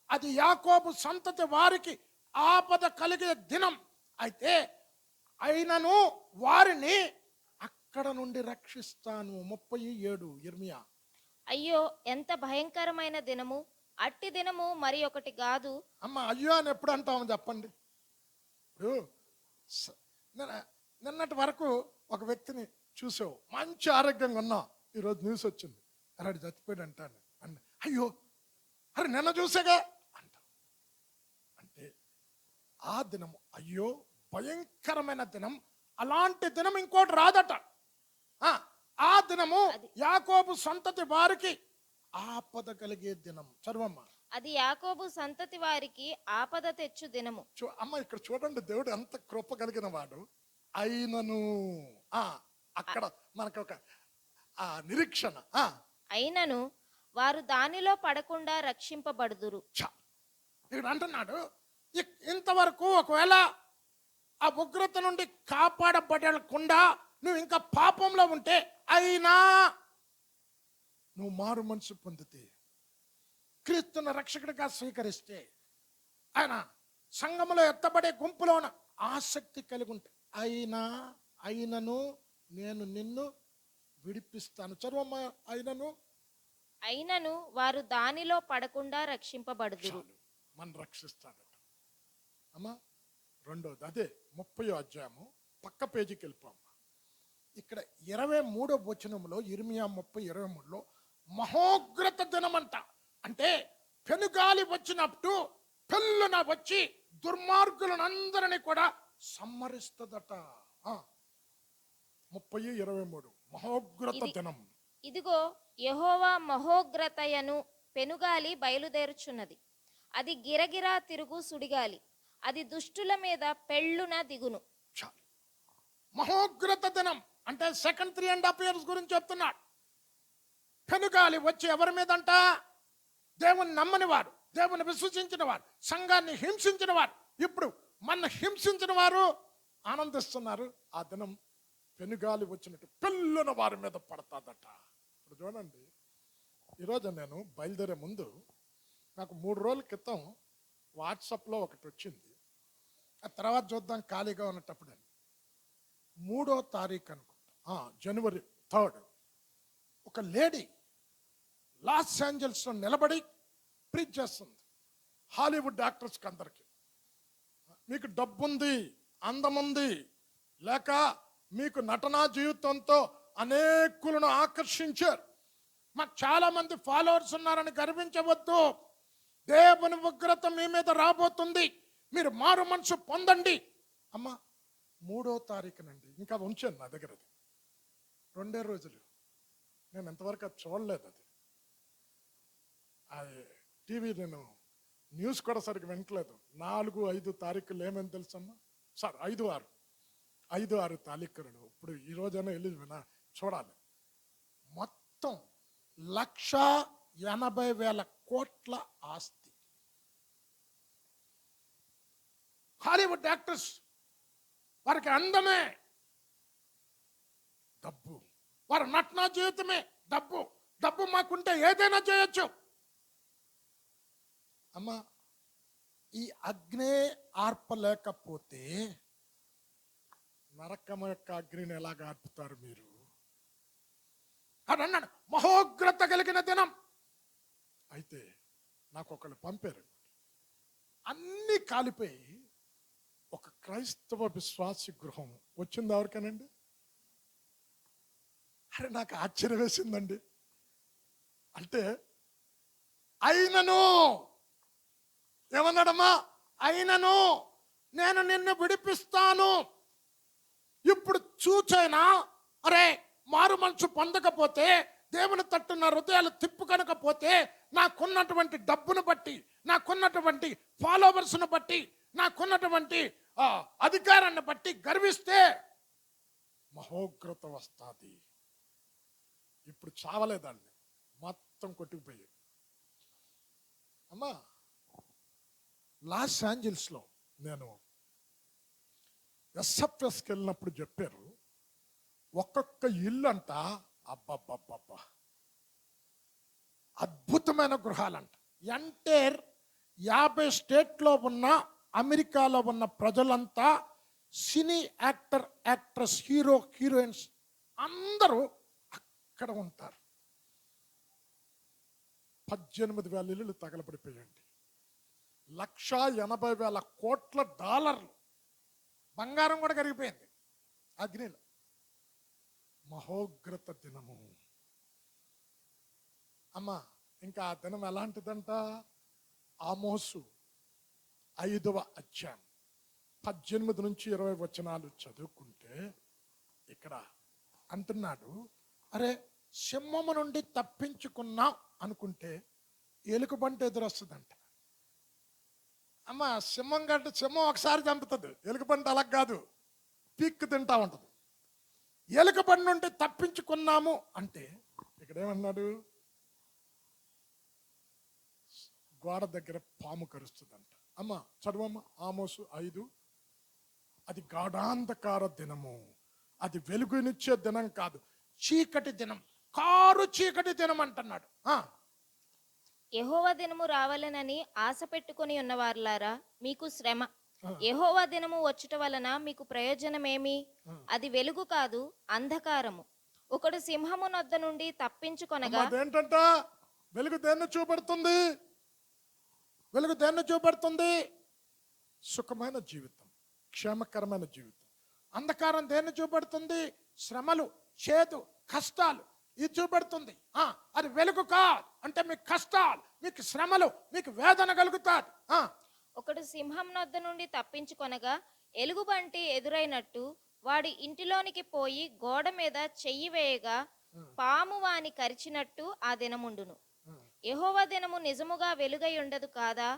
అది యాకోబు సంతతి వారికి ఆపద కలిగే దినం. అయితే అయినను వారిని అక్కడ నుండి రక్షిస్తాను. 37 ఇర్మియా. అయ్యో ఎంత భయంకరమైన దినము, అట్టి దినము మరి ఒకటి కాదు. అమ్మ అయ్యో అని ఎప్పుడు అంటాము చెప్పండి? ఇప్పుడు నిన్నటి వరకు ఒక వ్యక్తిని చూసావు, మంచి ఆరోగ్యంగా ఉన్నావు, ఈరోజు న్యూస్ వచ్చింది, అరే చచ్చిపోయాడు అంటాను. అయ్యో అరే నిన్న చూసాగా అంటాం. అంటే ఆ దినము అయ్యో భయంకరమైన దినం, అలాంటి దినం ఇంకోటి రాదట. ఆ దినము యాకోబు సంతతి వారికి ఆపద కలిగే దినం. చదవమ్మా. అది యాకోబు సంతతి వారికి ఆపద తెచ్చు దినము. అమ్మ ఇక్కడ చూడండి, దేవుడు ఎంత కృప కలిగిన వాడు. అయినను అక్కడ మనకు ఒక నిరీక్షణ. అయినను వారు దానిలో పడకుండా రక్షింపబడుదురు. ఇక్కడ అంటున్నాడు, ఇంతవరకు ఒకవేళ ఆ ఉగ్రత నుండి కాపాడబడకుండా నువ్వు ఇంకా పాపంలో ఉంటే, అయినా నువ్వు మారు మనసు పొందితే, క్రీస్తుని రక్షకుడిగా స్వీకరిస్తే, ఆయన సంఘములో ఎత్తబడే గుంపులోన ఆసక్తి కలిగి ఉంటే, అయినను నేను నిన్ను విడిపిస్తాను. చదవమ్మా. అయినను వారు దానిలో పడకుండా రక్షింపబడుదురు. మన రక్షిస్తాడట. అమ్మా రెండోది అదే 30వ అధ్యాయము పక్క పేజీకి వెళ్ళిపోమ్మా. ఇక్కడ 23వ వచనంలో ఇర్మియా 30:23లో మహోగ్రత దినమంట, అంటే పెనుగాలి వచ్చినప్పుడు పెళ్ళున వచ్చి దుర్మార్గులను అందరినీ కూడా సంహరిస్తుందట. 30:23 మహోగ్రత దినం. ఇదిగో యెహోవా మహోగ్రతయను పెనుగాలి బయలుదేరుచున్నది. అది గిరగిరా తిరుగు సుడిగాలి. అది దుష్టుల మీద పెళ్ళున దిగును. చాలు. మహోగ్రత దినం అంటే సెకండ్ 3.5 years గురించి చెప్తున్నాడు. పెనుగాలి వచ్చి ఎవరి మీదంట? దేవుని నమ్మని వారు, దేవుని విశ్వసించిన వారు, సంఘాన్ని హింసించిన వారు. ఇప్పుడు మన హింసించిన వారు ఆనందిస్తున్నారు. ఆ దినం పెనుగాలి వచ్చినట్టు పెళ్ళున వారి మీద పడతాదట. ఇప్పుడు చూడండి, ఈరోజు నేను బయలుదేరే ముందు నాకు 3 రోజుల క్రితం వాట్సాప్లో ఒకటి వచ్చింది. ఆ తర్వాత చూద్దాం ఖాళీగా ఉన్నటప్పుడు. 3వ తారీఖు అనుకుంటా, January 3rd, ఒక లేడీ లాస్ ఏంజల్స్లో నిలబడి ప్రీచ్ చేస్తుంది హాలీవుడ్ యాక్టర్స్కి అందరికీ. మీకు డబ్బుంది, అందముంది, లేక మీకు నటనా జీవితంతో అనేకులను ఆకర్షించారు, మాకు చాలా మంది ఫాలోవర్స్ ఉన్నారని గర్వించవద్దు. దేవుని ఉగ్రత మీ మీద రాబోతుంది, మీరు మారు మనసు పొందండి. అమ్మా 3వ తారీఖునండి, ఇంకా ఉంచాను నా దగ్గర. అది 2 రోజులు, నేను ఎంతవరకు అది చూడలేదు. అది టీవీ నేను న్యూస్ కూడా సరిగ్గా వినట్లేదు. 4-5 తారీఖులు ఏమని తెలుసమ్మా? సార్ 5-6 తారీఖులు. ఇప్పుడు ఈ రోజైనా వెళ్ళి చూడాలి. మొత్తం 1,80,000 కోట్ల ఆస్తి. హాలీవుడ్ యాక్టర్స్, వారికి అందమే డబ్బు, వారి నటనా జీవితమే డబ్బు. డబ్బు మాకుంటే ఏదైనా చేయొచ్చు. అమ్మా ఈ అగ్నే ఆర్పలేకపోతే నరకం యొక్క అగ్నిని ఎలాగ ఆర్పుతారు మీరు? అని అన్నాడు. మహోగ్రత కలిగిన దినం. అయితే నాకు ఒకళ్ళు పంపారు, అన్ని కాలిపోయి ఒక క్రైస్తవ విశ్వాసి గృహం వచ్చింది. ఎవరికేనండి? అరే నాకు ఆశ్చర్యం వేసిందండి. అంటే అయినను ఏమన్నాడమ్మా? అయినను నేను నిన్ను విడిపిస్తాను. ఇప్పుడు చూచైనా అరే మారు మనసు పొందకపోతే, దేవుని తట్టు నా హృదయాలు తిప్పుకొనకపోతే, నాకున్నటువంటి డబ్బును బట్టి, నాకున్నటువంటి ఫాలోవర్స్ను బట్టి, నాకున్నటువంటి అధికారాన్ని బట్టి గర్విస్తే మహోగ్రత వస్తుంది. ఇప్పుడు చావలేదండి, మొత్తం కొట్టుకుపోయి. అమ్మా లాస్ ఏంజల్స్లో నేను ఎస్ఎఫ్ఎస్కి వెళ్ళినప్పుడు చెప్పారు, ఒక్కొక్క ఇల్లు అంట అబ్బబ్బబ్బబ్బా అద్భుతమైన గృహాలంట. ఎంటైర్ 50 స్టేట్లో ఉన్న, అమెరికాలో ఉన్న ప్రజలంతా, cine actor, actress, hero, heroines అందరూ అక్కడ ఉంటారు. 18,000 ఇల్లులు తగలబడిపోయండి. 1,80,000 కోట్ల డాలర్లు, బంగారం కూడా కరిగిపోయింది అగ్నిలో. మహోగ్రత దినము. అమ్మా ఇంకా ఆ దినం ఎలాంటిదంట? ఆమోసు 5వ అధ్యాయం 18-20 వచనాలు చదువుకుంటే ఇక్కడ అంటున్నాడు, అరే సింహము నుండి తప్పించుకున్నాం అనుకుంటే ఎలుకబంటి ఎదురొస్తుందంట. అమ్మ సింహం కంటే సింహం ఒకసారి చంపుతుంది, ఎలుకబంటి అలా కాదు, పీక్కు తింటా ఉంటుంది. ఎలుకబంటి నుండి తప్పించుకున్నాము అంటే ఇక్కడ ఏమన్నాడు? గోడ దగ్గర పాము కరుస్తుందంట. అమ్మ చదువమ్మ, ఆమోసు 5. అది గాఢాంధకార దినము, అది వెలుగునిచ్చే దినం కాదు, చీకటి దినం, కారు చీకటి దినం అంటున్నాడు. యెహోవా దినము రావాలనని ఆశ పెట్టుకొని ఉన్నవారులారా, మీకు శ్రమ. యెహోవా దినము వచ్చుట వలన మీకు ప్రయోజనమేమి? అది వెలుగు కాదు, అంధకారము. ఒకడు సింహము నొద్ద నుండి తప్పించుకొనగా. అదేంటంట? వెలుగు దేన్ని చూపెడుతుంది? వెలుగు దేన్ని చూపెడుతుంది? సుఖమైన జీవితం, క్షేమకరమైన జీవితం. అంధకారం దేన్ని చూపెడుతుంది? శ్రమలు, చేదు, కష్టాలు. ఇది చూపెడుతుంది. అది వెలుగు కాదు. అంటే మీకు కష్టాలు, మీకు శ్రమలు, మీకు వేదన కలుగుతాది. ఒకడు సింహం నొద్ద నుండి తప్పించుకొనగా ఎలుగుబంటి ఎదురైనట్టు వాడి ఇంటిలోనికి పోయి గోడ మీద చెయ్యి వేయగా పాము వాని కరిచినట్టు ఆ దినముండును. యెహోవా దినము నిజముగా వెలుగై ఉండదు కాదా?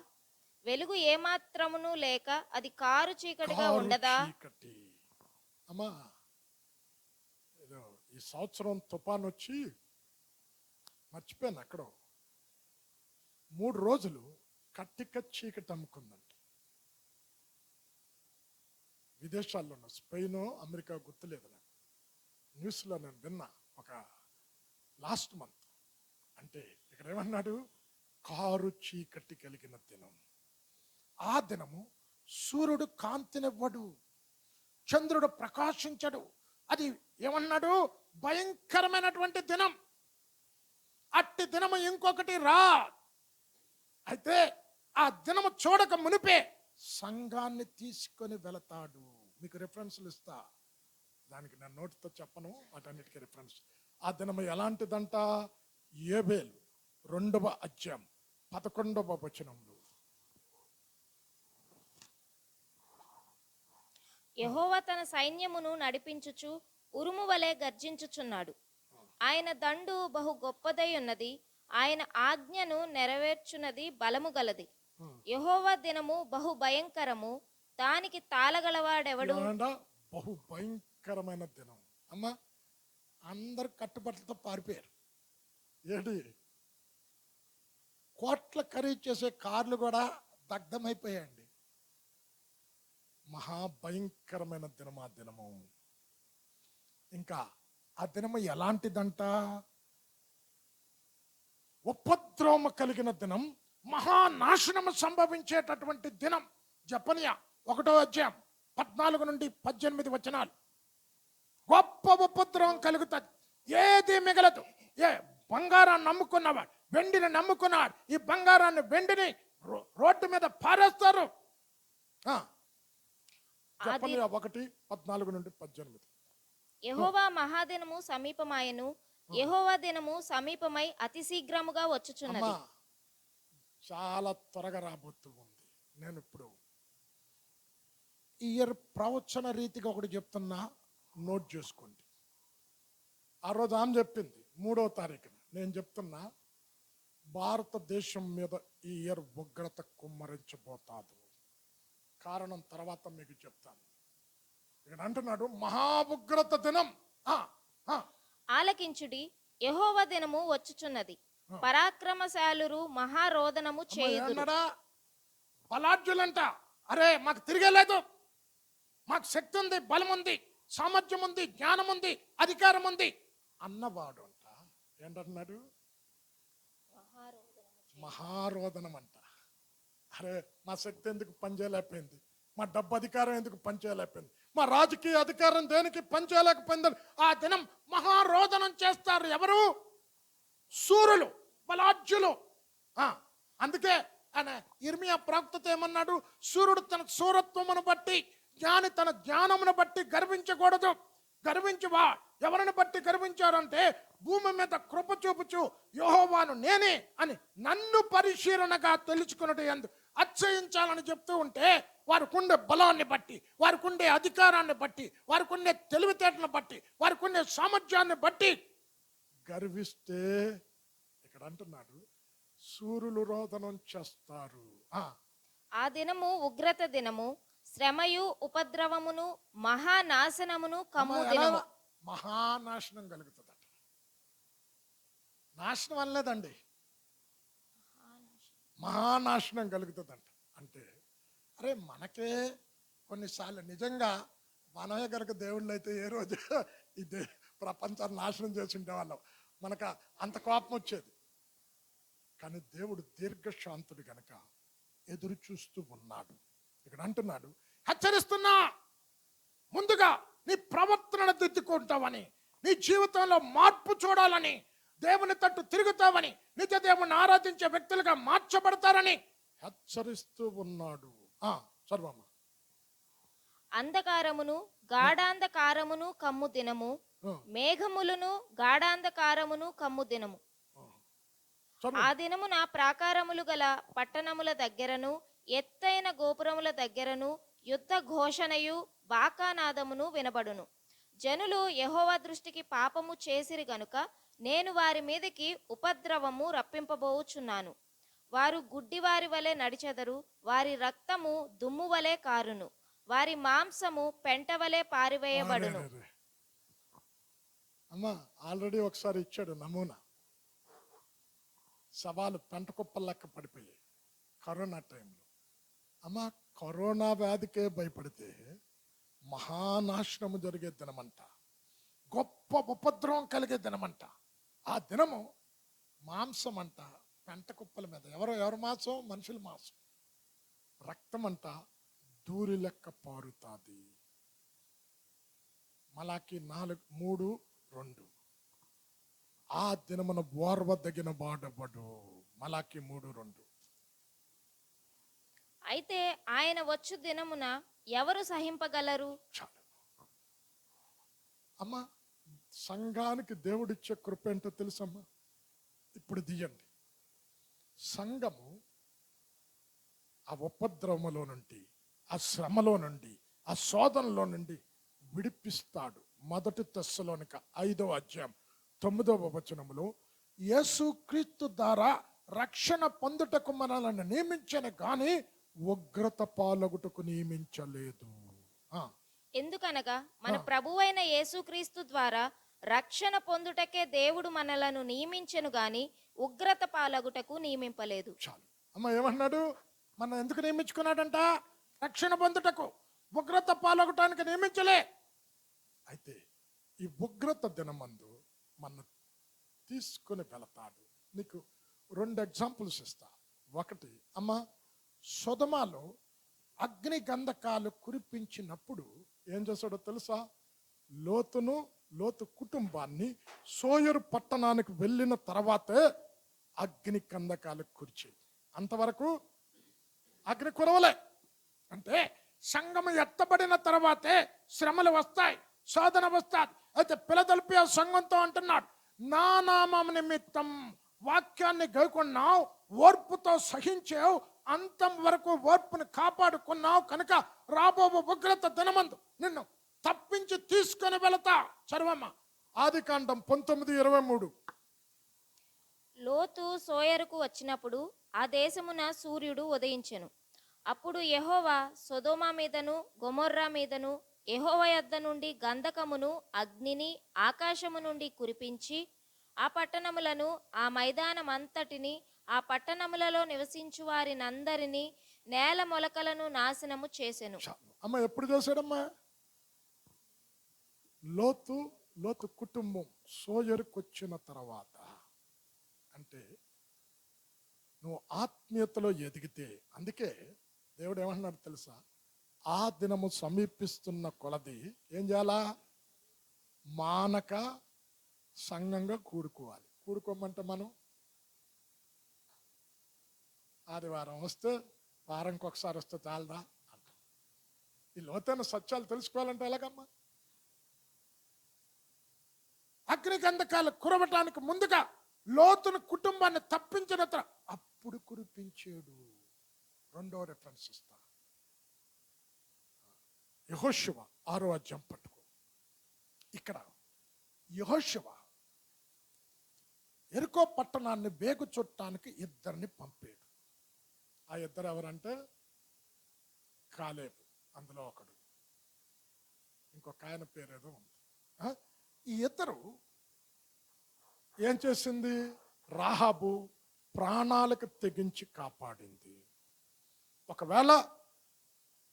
వెలుగు ఏమాత్రమును లేక అది కారు చీకటిగా ఉండదా? చీకటి. అమ్మా, ఏదో ఈ సంవత్సరం తుఫాన్ వచ్చి మర్చిపోయాను అక్కడ 3 రోజులు కట్టిక చీకటి అమ్ముకుందంట. విదేశాల్లో ఉన్న స్పెయిన్, అమెరికా గుర్తులేదు నాకు. న్యూస్లో నేను విన్నా ఒక లాస్ట్ మంత్. అంటే ఇక్కడ ఏమన్నాడు? కారు చీకటి కలిగిన దినం. ఆ దినము సూర్యుడు కాంతినివ్వడు, చంద్రుడు ప్రకాశించడు. అది ఏమన్నాడు? భయంకరమైనటువంటి దినం. అట్టి దినము ఇంకొకటి రా. అయితే ఆ దినము చూడక మునిపే సంఘాన్ని తీసుకొని వెళతాడు. మీకు రిఫరెన్స్లు ఇస్తా, దానికి నేను నోటితో చెప్పను, వాటన్నిటికీ రిఫరెన్స్. ఆ దినము ఎలాంటిదంట? యోబేలు 2వ అధ్యాయం 11వ వచనంలో, యెహోవా తన సైన్యమును నడిపించుచు ఉరుము వలె గర్జించుచున్నాడు. ఆయన దండు బహు గొప్పదై ఉన్నది, ఆయన ఆజ్ఞను నెరవేర్చున్నది బలము గలది. యెహోవా దినము బహు భయంకరము, దానికి తాళగలవాడెవడు? బహు భయంకరమైన దినం. అమ్మా, అందరు కట్టుబట్టలతో పారిపోయారు. ఏంటి? కోట్ల ఖరీదు చేసే కార్లు కూడా దగ్ధమైపోయాయండి. మహాభయంకరమైన దినం ఆ దినము. ఇంకా ఆ దినము ఎలాంటిదంట? ఉపద్రవము కలిగిన దినం, మహానాశనము సంభవించేటటువంటి దినం. జెఫన్యా 1వ అధ్యాయం 14 నుండి 18 వచనాలు. గొప్ప ఉపద్రవం కలుగుతుంది, ఏది మిగలదు. బంగారాన్ని నమ్ముకున్నవాడు, వెండిని నమ్ముకున్నాడు, ఈ బంగారాన్ని వెండిని రోడ్డు మీద పారేస్తారు. జెఫన్యా 1:14 నుండి 18. యెహోవా మహాదినము సమీపమాయెను, యెహోవా దినము సమీపమై అతి శీఘ్రముగా వచ్చుచున్నది. చాలా త్వరగా రాబోతూ ఉంది. నేను ఇప్పుడు ఈ ఇయర్ ప్రవచన రీతిగా ఒకటి చెప్తున్నా, నోట్ చేసుకోండి. ఆ రోజు ఆమె చెప్పింది 3వ తారీఖున. నేను చెప్తున్నా, భారతదేశం మీద ఈ ఇయర్ ఉగ్రత కుమ్మరించబోతాదు. కారణం తర్వాత మీకు చెప్తాను. ఇక్కడ అంటున్నాడు మహా ఉగ్రత దినం. ఆలకించుడి, యెహోవా దినము వచ్చుచున్నది, పరాక్రమశాలురు మహారోదనము చేయుదురు. బలాఢ్యులంట, అరే మాకు తిరిగేలేదు, మాకు శక్తి ఉంది, బలం ఉంది, సామర్థ్యం ఉంది, జ్ఞానం ఉంది, అధికారం ఉంది అన్నవాడు అంట. ఏంటన్నాడు? మహారోదనం అంట. అరే మా శక్తి ఎందుకు పనిచేయలేకపోయింది, మా డబ్బు అధికారం ఎందుకు పనిచేయలేకపోయింది, మా రాజకీయ అధికారం దేనికి పనిచేయలేకపోయిందని ఆ దినం మహారోదనం చేస్తారు. ఎవరు? సూరులు, బలాఢ్యులు. అందుకే ఆయన ఇర్మియా ప్రవక్తతో ఏమన్నాడు? సూర్యుడు తన సూరత్వమును బట్టి, జ్ఞాని తన జ్ఞానమును బట్టి గర్వించకూడదు. గర్వించువా ఎవరిని బట్టి గర్వించారంటే, భూమి మీద కృప చూపుచు యెహోవాను నేనే అని నన్ను పరిశీలనగా తెలుసుకున్నట్టు ఎందు అచ్చయించాలని చెప్తూ ఉంటే, వారికి ఉండే బలాన్ని బట్టి, వారికి ఉండే అధికారాన్ని బట్టి, వారికి ఉండే తెలివితేటలను బట్టి, వారికి ఉండే సామర్థ్యాన్ని బట్టి గర్విస్తే, ఇక్కడ అంటున్నాడు సూర్యులు రోదనం చేస్తారు. ఆ దినము ఉగ్రత దినము, శ్రమయు ఉపద్రవమును మహానాశనమును కమ్ము దినము. మహానాశనం కలుగుతుందట. నాశనం అనలేదండి, మహానాశనం కలుగుతుందంట. అంటే అరే మనకే కొన్నిసార్లు నిజంగా మనమే కనుక దేవుళ్ళు అయితే ఏ రోజు ఇది ప్రపంచాన్ని నాశనం చేసి ఉండేవాళ్ళం, మనకు అంత కోపం వచ్చేది. కానీ దేవుడు దీర్ఘశాంతుడు గనక ఎదురు చూస్తూ ఉన్నాడు. ఇక్కడ అంటున్నాడు, హెచ్చరిస్తున్నా, ముందుగా నీ ప్రవర్తనను దిద్దుకుంటావని, నీ జీవితంలో మార్పు చూడాలని, దేవుని తట్టు తిరుగుతావని, నిత్య దేవుని ఆరాధించే వ్యక్తులుగా మార్చబడతారని హెచ్చరిస్తూ ఉన్నాడు. చదవమ్మా. అంధకారమును గాఢాంధకారమును కమ్ము దినము, ఆ, మేఘములను గాఢాంధకారమును కమ్ము దినము. చదువు. ఆ దినమున ప్రాకారములు గల పట్టణముల దగ్గరను ఎత్తైన గోపురముల దగ్గరను యుద్ధ ఘోషణయు బాకానాదమును వినబడును. జనులు యెహోవా దృష్టికి పాపము చేసిరి గనుక నేను వారి మీదకి ఉపద్రవము రప్పింపబోచున్నాను. వారు గుడ్డివారి వలె నడిచెదరు, వారి రక్తము దుమ్ము వలె కారును, వారి మాంసము పెంట వలె పారివేయబడును. అరే, అరే. అమ్మా ఆల్రెడీ ఒకసారి ఇచ్చాడు నమూనా. సవాలు పెంట కుప్పలు లెక్క పడిపోయాయి కరోనా టైంలో. అమ్మా కరోనా వ్యాధికే భయపడితే మహానాశనము జరిగే దినమంట, గొప్ప ఉపద్రవం కలిగే దినమంట. ఆ దినము మాంసం అంట పెంట కుప్పల మీద, ఎవరు మాంసం? మనుషుల మాంసం. రక్తం అంట దూరి లెక్క పారుతాది. మలాకి 3:2. ఆ దినమున ఓర్వదగిన బాడబడు. మలాకి 3:2. అయితే ఆయన వచ్చు దినమున ఎవరు సహింపగలరు? చాలు అమ్మా. సంఘానికి దేవుడిచ్చే కృప ఏంటో తెలుసమ్మా? ఇప్పుడు దియండి. సంఘము ఆ ఉపద్రవములో నుండి, ఆ శ్రమలో నుండి, ఆ శోధనలో నుండి విడిపిస్తాడు. 1 తెస్సలోనిక 5:9 యేసుక్రీస్తు ద్వారా రక్షణ పొందుటకు మనల్ని నియమించను గాని ఉగ్రత పాలగుటకు నియమించలేదు. ఎందుకనగా మన ప్రభువైన యేసుక్రీస్తు ద్వారా రక్షణ పొందుటకే దేవుడు మనలను నియమించెను గాని ఉగ్రత పాలగుటకు నియమింపలేదు. చాలు అమ్మ. ఏమన్నాడు? మనం ఎందుకు నియమించుకున్నాడంట? రక్షణ పొందుటకు, ఉగ్రత పాలగటానికి నియమించలే. అయితే ఈ ఉగ్రత దినమందు మన తీసుకుని వెళతాడు. నీకు 2 ఎగ్జాంపుల్స్ ఇస్తా. ఒకటి అమ్మ, సొదొమలో అగ్ని గంధకాలు కురిపించినప్పుడు ఏం చేశాడో తెలుసా? లోతు కుటుంబాన్ని సోయరు పట్టణానికి వెళ్ళిన తర్వాతే అగ్ని గంధకాలు కురిచేది. అంతవరకు అగ్ని కురవలే. అంటే సంఘం ఎత్తబడిన తర్వాతే శ్రమలు వస్తాయి, శోధన వస్తాయి. అయితే పిలదెల్పియ సంఘంతో అంటున్నాడు, నా నామం నిమిత్తం వాక్యాన్ని గైకొన్నావు, ఓర్పుతో సహించావు, అంతం వరకు ఓర్పుని కాపాడుకున్నావు కనుక రాబో ఉగ్రత దినమందు నిన్ను తప్పించి తీసుకొని వెళతా. చదవమ్మ. ఆదికాండం 19:23. లోతు సోయరుకు వచ్చినప్పుడు ఆ దేశమున సూర్యుడు ఉదయించెను. అప్పుడు యెహోవా సొదొమ మీదను గొమొర్రా మీదను యెహోవా యొద్ద నుండి గంధకమును అగ్నిని ఆకాశము నుండి కురిపించి ఆ పట్టణములను ఆ మైదానమంతటిని ఆ పట్టణములలో నివసించు వారినందరినీ నేల మొలకలను నాశనము చేసెను. అమ్మ ఎప్పుడు చేశాడమ్మా? లోతు కుటుంబం సోయరుకొచ్చిన తర్వాత. అంటే నువ్వు ఆత్మీయతలో ఎదిగితే, అందుకే దేవుడు ఏమంటున్నాడు తెలుసా? ఆ దినము సమీపిస్తున్న కొలది ఏం చేయాలా? మానక సంఘంగా కూడుకోవాలి. కూడుకోమంటే మనం ఆదివారం వస్తే వారంకి ఒకసారి వస్తే చాలదా అంట. ఈ లోతైన సత్యాలు తెలుసుకోవాలంటే ఎలాగమ్మా? అగ్ని గంధకాలు కురవటానికి ముందుగా లోతును కుటుంబాన్ని తప్పించిన అప్పుడు కురిపించాడు. 2వ రెఫరెన్స్ ఇస్తా. యెహోషువ 6వ అధ్యాయం పట్టుకో. ఇక్కడ యెహోషువ యెరికో పట్టణాన్ని వేగు చుట్టానికి 2 పంపాడు. ఆ 2 ఎవరంటే కాలేబు, అందులో ఒకడు, ఇంకొక ఆయన పేరేదో ఉంది. ఈ 2 ఏం చేసింది? రాహాబు ప్రాణాలకు తెగించి కాపాడింది. ఒకవేళ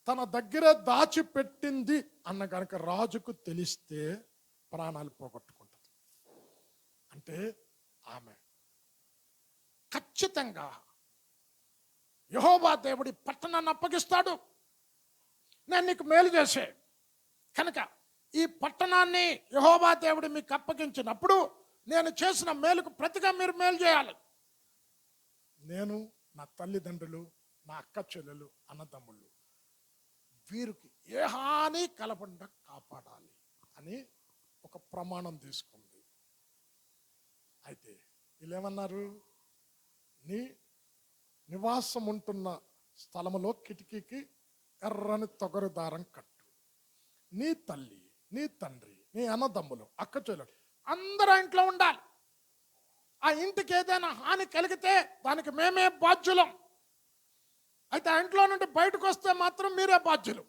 తన దగ్గర దాచిపెట్టింది అన్న కనుక రాజుకు తెలిస్తే ప్రాణాలు పోగొట్టుకుంటుంది. అంటే ఆమె ఖచ్చితంగా యెహోవా దేవుడి పట్టణాన్ని అప్పగిస్తాడు. నేను నీకు మేలు చేసే కనుక ఈ పట్టణాన్ని యెహోవా దేవుడు మీకు అప్పగించినప్పుడు నేను చేసిన మేలుకు ప్రతిగా మీరు మేలు చేయాలి. నేను, నా తల్లిదండ్రులు, మా అక్క చెల్లెలు అన్నదమ్ముళ్ళు వీరికి ఏ హాని కలపకుండా కాపాడాలి అని ఒక ప్రమాణం తీసుకుంది. అయితే వీళ్ళేమన్నారు, నీ నివాసం ఉంటున్న స్థలములో కిటికీకి ఎర్రని తొగరు దారం కట్టు. నీ తల్లి, నీ తండ్రి, నీ అన్నదమ్ములు, అక్క చెల్లెలు అందరూ ఆ ఇంట్లో ఉండాలి. ఆ ఇంటికి ఏదైనా హాని కలిగితే దానికి మేమే బాధ్యులం. అయితే ఆ ఇంట్లో నుండి బయటకు వస్తే మాత్రం మీరే బాధ్యులు.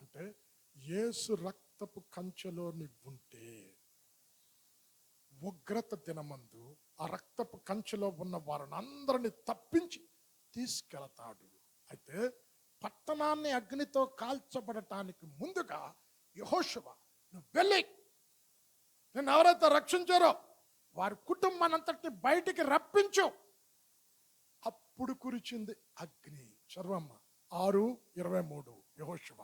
అంటే యేసు రక్తపు కంచెలో ఉంటే ఉగ్రత దినమందు ఆ రక్తపు కంచెలో ఉన్న వారిని అందరిని తప్పించి తీసుకెళతాడు. అయితే పట్టణాన్ని అగ్నితో కాల్చబడటానికి ముందుగా యెహోషువ, నువ్వు వెళ్ళి నేను ఎవరైతే రక్షించారో వారి కుటుంబానంతటిని బయటికి రప్పించు. అప్పుడు కురిచింది అగ్ని. చర్వమ్మ 6:23 యెహోషువ.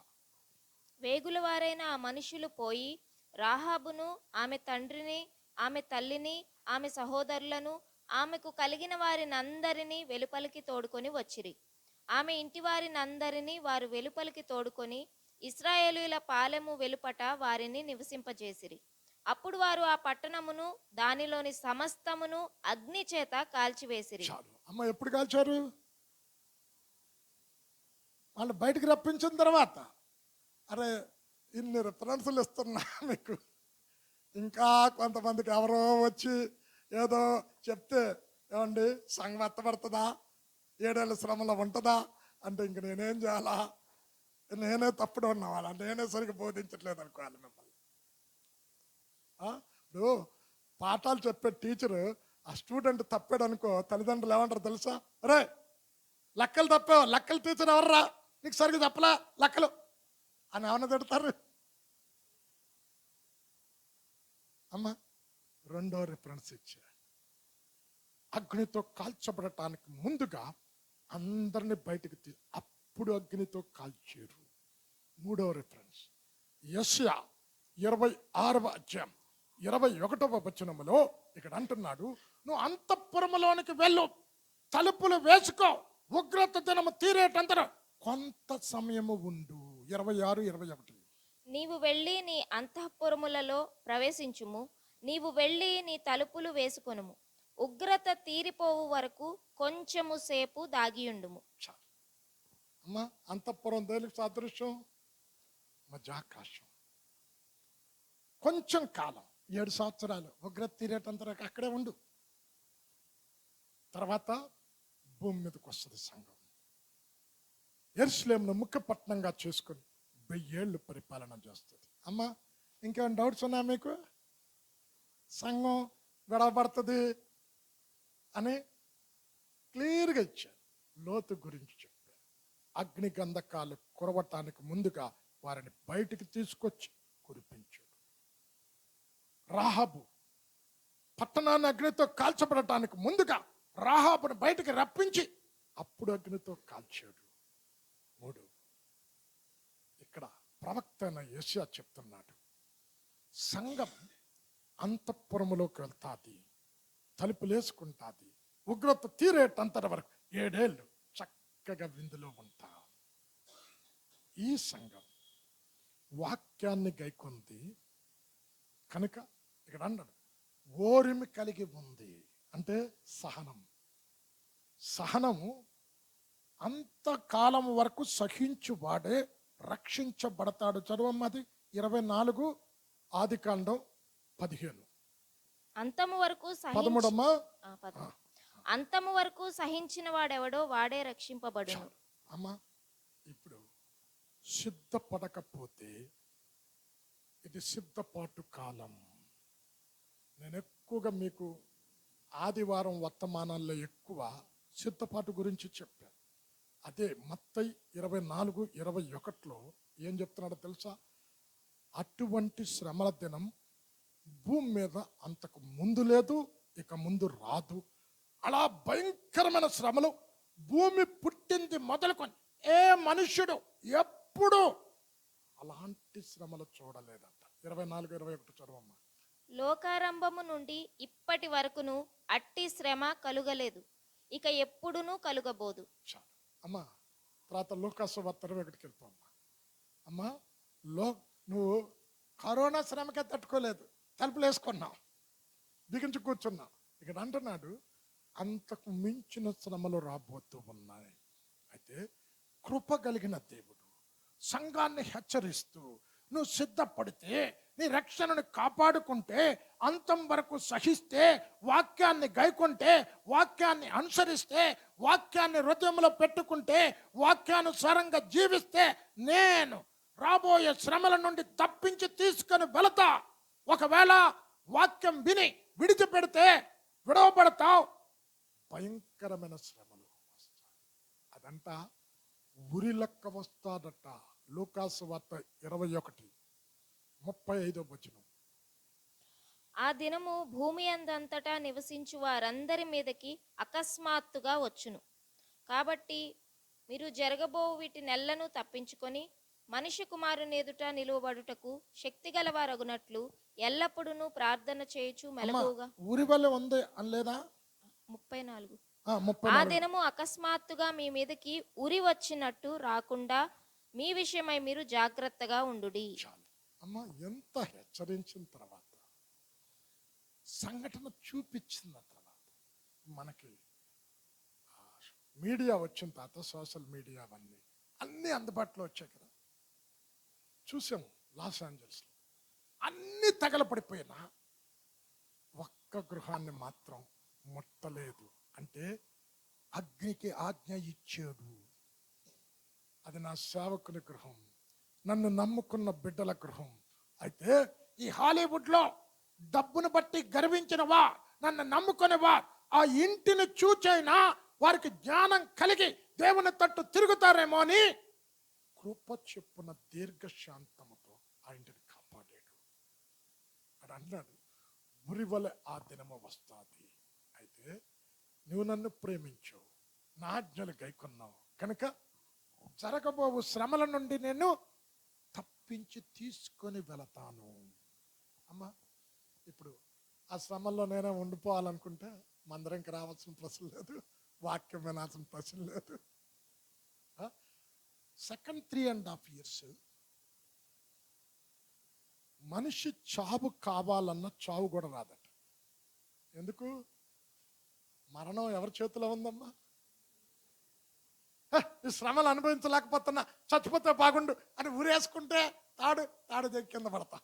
వేగుల వారైన ఆ మనుషులు పోయి రాహాబును, ఆమె తండ్రిని, ఆమె తల్లిని, ఆమె సహోదరులను, ఆమెకు కలిగిన వారినందరినీ వెలుపలికి తోడుకొని వచ్చిరి. ఆమె ఇంటి వారినందరినీ వారు వెలుపలికి తోడుకొని ఇశ్రాయేలీయుల పాలెము వెలుపట వారిని నివసింపజేసిరి. అప్పుడు వారు ఆ పట్టణమును దానిలోని సమస్తమును అగ్ని చేత కాల్చివేసిరి. చాలు అమ్మ. ఎప్పుడు కాల్చారు? వాళ్ళు బయటికి రప్పించిన తర్వాత. అరే, ఇన్ని రిఫరెన్సులు ఇస్తున్నా మీకు. ఇంకా కొంతమందికి ఎవరో వచ్చి ఏదో చెప్తే, ఏమండి సంఘం ఎత్తబడుతుందా, 7 ఏళ్ళ శ్రమలో ఉంటుందా అంటే ఇంక నేనేం చేయాలా, నేనే తప్పుడు ఉన్నా, వాళ్ళ నేనే సరిగ్గా బోధించట్లేదు అనుకోవాలి మిమ్మల్ని. ఇప్పుడు పాఠాలు చెప్పే టీచరు ఆ స్టూడెంట్ తప్పాడు అనుకో, తల్లిదండ్రులు ఏమంటారు తెలుసా? రే లెక్కలు తప్పావు, లెక్కలు టీచర్ ఎవర్రా, నీకు సరిగ్గా తప్పలా లెక్కలు అని ఏమన్నా తిడతారు. అమ్మ, రెండో రిఫరెన్స్ ఇచ్చా. అగ్నితో కాల్చబడటానికి ముందుగా అందరిని బయటకు అప్పుడు అగ్నితో కాల్చారు. మూడో రిఫరెన్స్ యెషయా 26వ అధ్యాయం 21వ వచనములో ఇక్కడ అంటున్నాడు, నువ్వు అంతఃపురములోనికి వెళ్ళు, తలుపులు వేసుకో, ఉగ్రత దినము తీరేటంతరం కొంత సమయము ఉండు. 26-21. నీవు వెళ్ళి నీ అంతఃపురములలో ప్రవేశించుము, నీవు వెళ్ళి నీ తలుపులు వేసుకొనుము, ఉగ్రత తీరిపోవు వరకు కొంచెము సేపు దాగియుండుము. అమ్మా, అంతఃపురం దేనికి సాదృశ్యం? మధ్యాకాశం. కొంచెం కాలం, 7 సంవత్సరాలు ఉగ్రత తీరేటంతరకు అక్కడే ఉండు. తర్వాత భూమి మీదకి వస్తుంది సంఘం. యెరూషలేమును ముఖ్య పట్టణంగా చేసుకుని 1000 ఏళ్ళు పరిపాలన చేస్తుంది. అమ్మా, ఇంకేమైనా డౌట్స్ ఉన్నాయా మీకు? సంఘం గడవబడుతుంది అని క్లియర్గా ఇచ్చారు. లోతు గురించి చెప్పారు. అగ్ని గంధకాలు కురవటానికి ముందుగా వారిని బయటికి తీసుకొచ్చి కురిపించాడు. రాహాబు పట్టణాన్ని అగ్నితో కాల్చబడటానికి ముందుగా రాహాబును బయటికి రప్పించి అప్పుడు అగ్నితో కాల్చాడు. 3, ఇక్కడ ప్రవక్త అయిన యెషయా చెప్తున్నాడు, సంఘం అంతఃపురములోకి వెళ్తాది, తలుపులేసుకుంటాది, ఉగ్రత తీరేటంతటి వరకు 7 ఏళ్ళు చక్కగా విందులో ఉంటా. ఈ సంఘం వాక్యాన్ని గైకొంది కనుక ఇక్కడ అన్నాడు, ఓరిమి కలిగి ఉంది. అంటే సహనము అంతకాలం వరకు సహించువాడే రక్షించబడతాడు. చదవమ్మది 24 ఆదికాండం 15. అంతము వరకు 13. అంతము వరకు సహించిన వాడెవడో వాడే రక్షింపబడును. అమ్మా, ఇప్పుడు సిద్ధపడకపోతే ఇది సిద్ధపాటు కాలం. నేను ఎక్కువగా మీకు ఆదివారం వర్తమానాల్లో ఎక్కువ సిద్ధపాటు గురించి చెప్పాను. అదే మత్తయి 24:21 ఏం చెప్తున్నాడో తెలుసా? అటువంటి శ్రమల దినం భూమి మీద అంతకు ముందు లేదు, ఇక ముందు రాదు. అలా భయంకరమైన శ్రమలు భూమి పుట్టింది మొదలుకొని ఏ మనుష్యుడు ఎప్పుడు అలాంటి శ్రమలు చూడలేదంట. 24-21 చదవమ్మా. లోకారంభము నుండి ఇప్పటి వరకును అట్టి శ్రమ కలుగలేదు, ఇక ఎప్పుడునూ కలుగబోదు. అమ్మా తర్వాత లూకాసు వార్త 21కి వెళ్ళిపోమ్మా. అమ్మా నువ్వు కరోనా శ్రమకే తట్టుకోలేదు, తలుపులు వేసుకున్నావు, బిగించి కూర్చున్నావు. ఇక్కడ అంటున్నాడు అంతకు మించిన శ్రమలు రాబోతూ ఉన్నాయి. అయితే కృప కలిగిన దేవుడు సంఘాన్ని హెచ్చరిస్తూ నువ్వు సిద్ధపడితే, నీ రక్షణను కాపాడుకుంటే, అంతం వరకు సహిస్తే, వాక్యాన్ని గైకుంటే, వాక్యాన్ని అనుసరిస్తే, వాక్యాన్ని హృదయంలో పెట్టుకుంటే, వాక్యానుసారంగా జీవిస్తే, నేను రాబోయే శ్రమల నుండి తప్పించి తీసుకొని వెళతా. ఒకవేళ వాక్యం విని విడిచిపెడితే విడవబడతావు, భయంకరమైన శ్రమలు వస్తాయి. అదంతా ఉరి లెక్క వస్తాదట. లూకాసు వార్త 21:35. ఆ దినము భూమి అందంతటా నివసించు వారందరి మీదకి అకస్మాత్తుగా వచ్చును. కాబట్టి మీరు జరగబో వీటి నెల్లను తప్పించుకొని మనిషి కుమారుని ఎదుట నిలువబడుటకు శక్తి గలవారగునట్లు ఎల్లప్పుడూ ప్రార్థన చేయుచు మెలకువగా. ఊరి వల్ల ఉంది అనలేదా? 34. ఆ 34. దినము అకస్మాత్తుగా మీ మీదకి ఉరి వచ్చినట్టు రాకుండా మీ విషయమై మీరు జాగ్రత్తగా ఉండుడి. చాలు అమ్మా, ఎంత హెచ్చరించిన తర్వాత, సంఘటన చూపించిన తర్వాత, మనకి మీడియా వచ్చిన తర్వాత, సోషల్ మీడియా అన్నీ అందుబాటులో వచ్చాయి కదా. చూసాము లాస్ ఏంజల్స్లో అన్నీ తగలపడిపోయినా ఒక్క గృహాన్ని మాత్రం ముట్టలేదు. అంటే అగ్నికి ఆజ్ఞ ఇచ్చాడు. అది నా సేవకుని గృహం, నన్ను నమ్ముకున్న బిడ్డల గృహం. అయితే ఈ హాలీవుడ్లో డబ్బును బట్టి గర్వించినవా, నన్ను నమ్ముకునేవా, ఆ ఇంటిని చూచైనా వారికి జ్ఞానం కలిగి దేవుని తట్టు తిరుగుతారేమో అని కృప చెప్పున దీర్ఘశాంతముతో ఆ ఇంటిని కాపాడాడు. అని అన్నాడు, ఉరివలె ఆ దినము వస్తాది. అయితే నువ్వు నన్ను ప్రేమించావు, నా ఆజ్ఞలు గైకొన్నావు కనుక జరగబోవు శ్రమల నుండి నేను తప్పించి తీసుకొని వెళతాను. అమ్మా, ఇప్పుడు ఆ శ్రమల్లో నేనే ఉండిపోవాలనుకుంటే మందిరంకి రావాల్సిన ప్రశ్న లేదు, వాక్యం వినాల్సిన ప్రశ్న లేదు. సెకండ్ 3.5 years మనిషి చావు కావాలన్న చావు కూడా రాదట. ఎందుకు? మరణం ఎవరి చేతిలో ఉందమ్మా? ఈ శ్రమలు అనుభవించలేకపోతున్నా, చచ్చిపోతే బాగుండు అని ఊరేసుకుంటే తాడు దగ్గర కింద పడతా,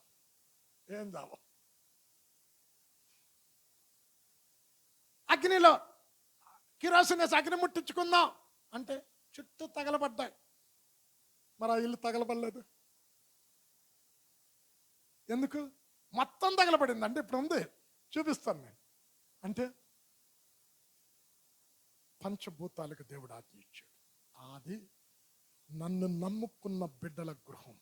ఏం చావు. అగ్నిలో కిరోసిన్ అగ్ని ముట్టించుకుందాం అంటే చుట్టూ తగలబడ్డాయి, మరి ఆ ఇల్లు తగలబడలేదు. ఎందుకు? మొత్తం తగలబడింది. అంటే ఇప్పుడు ఉంది, చూపిస్తాను నేను. అంటే పంచభూతాలకు దేవుడు ఆజ్ఞ ఇచ్చాడు. అది నన్ను నమ్ముకున్న బిడ్డల గృహం.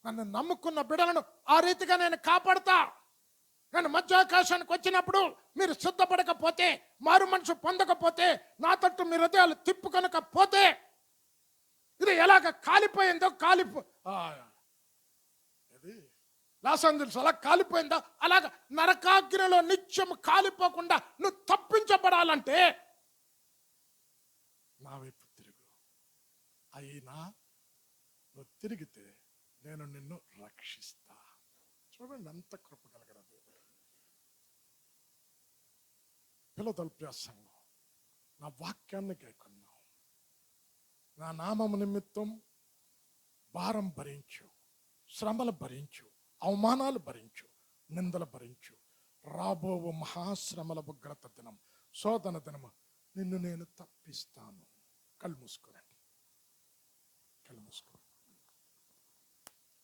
నన్ను నమ్ముకున్న బిడ్డలను ఆ రీతిగా నేను కాపాడుతా. నేను మధ్యాకాశానికి వచ్చినప్పుడు మీరు సిద్ధపడకపోతే, మారు మనసు పొందకపోతే, నా తట్టు మీ హృదయాలు తిప్పుకొనకపోతే, ఇది ఎలాగ కాలిపోయిందో ఇది లాస్ ఏంజల్స్ అలా కాలిపోయిందో అలాగ నరకాగ్నిలో నిత్యం కాలిపోకుండా నువ్వు తప్పించబడాలంటే నా వైపు తిరుగు. అయినా నువ్వు తిరిగితే నేను నిన్ను రక్షిస్తా. చూడండి ఎంత కృప కలగడ దేవుడు. ఫిలదెల్ఫియా సంఘం, నా వాక్యాన్ని గైకొన్నావు, నా నామము నిమిత్తం భారం భరించు, శ్రమలు భరించు, అవమానాలు భరించు, నిందలు భరించు. రాబోవు మహాశ్రమల ఉగ్రత దినం, శోధన దినము నిన్ను నేను తప్పిస్తాను. కళ్ళు మూసుకోనండి, కళ్ళు మూసుకోండి.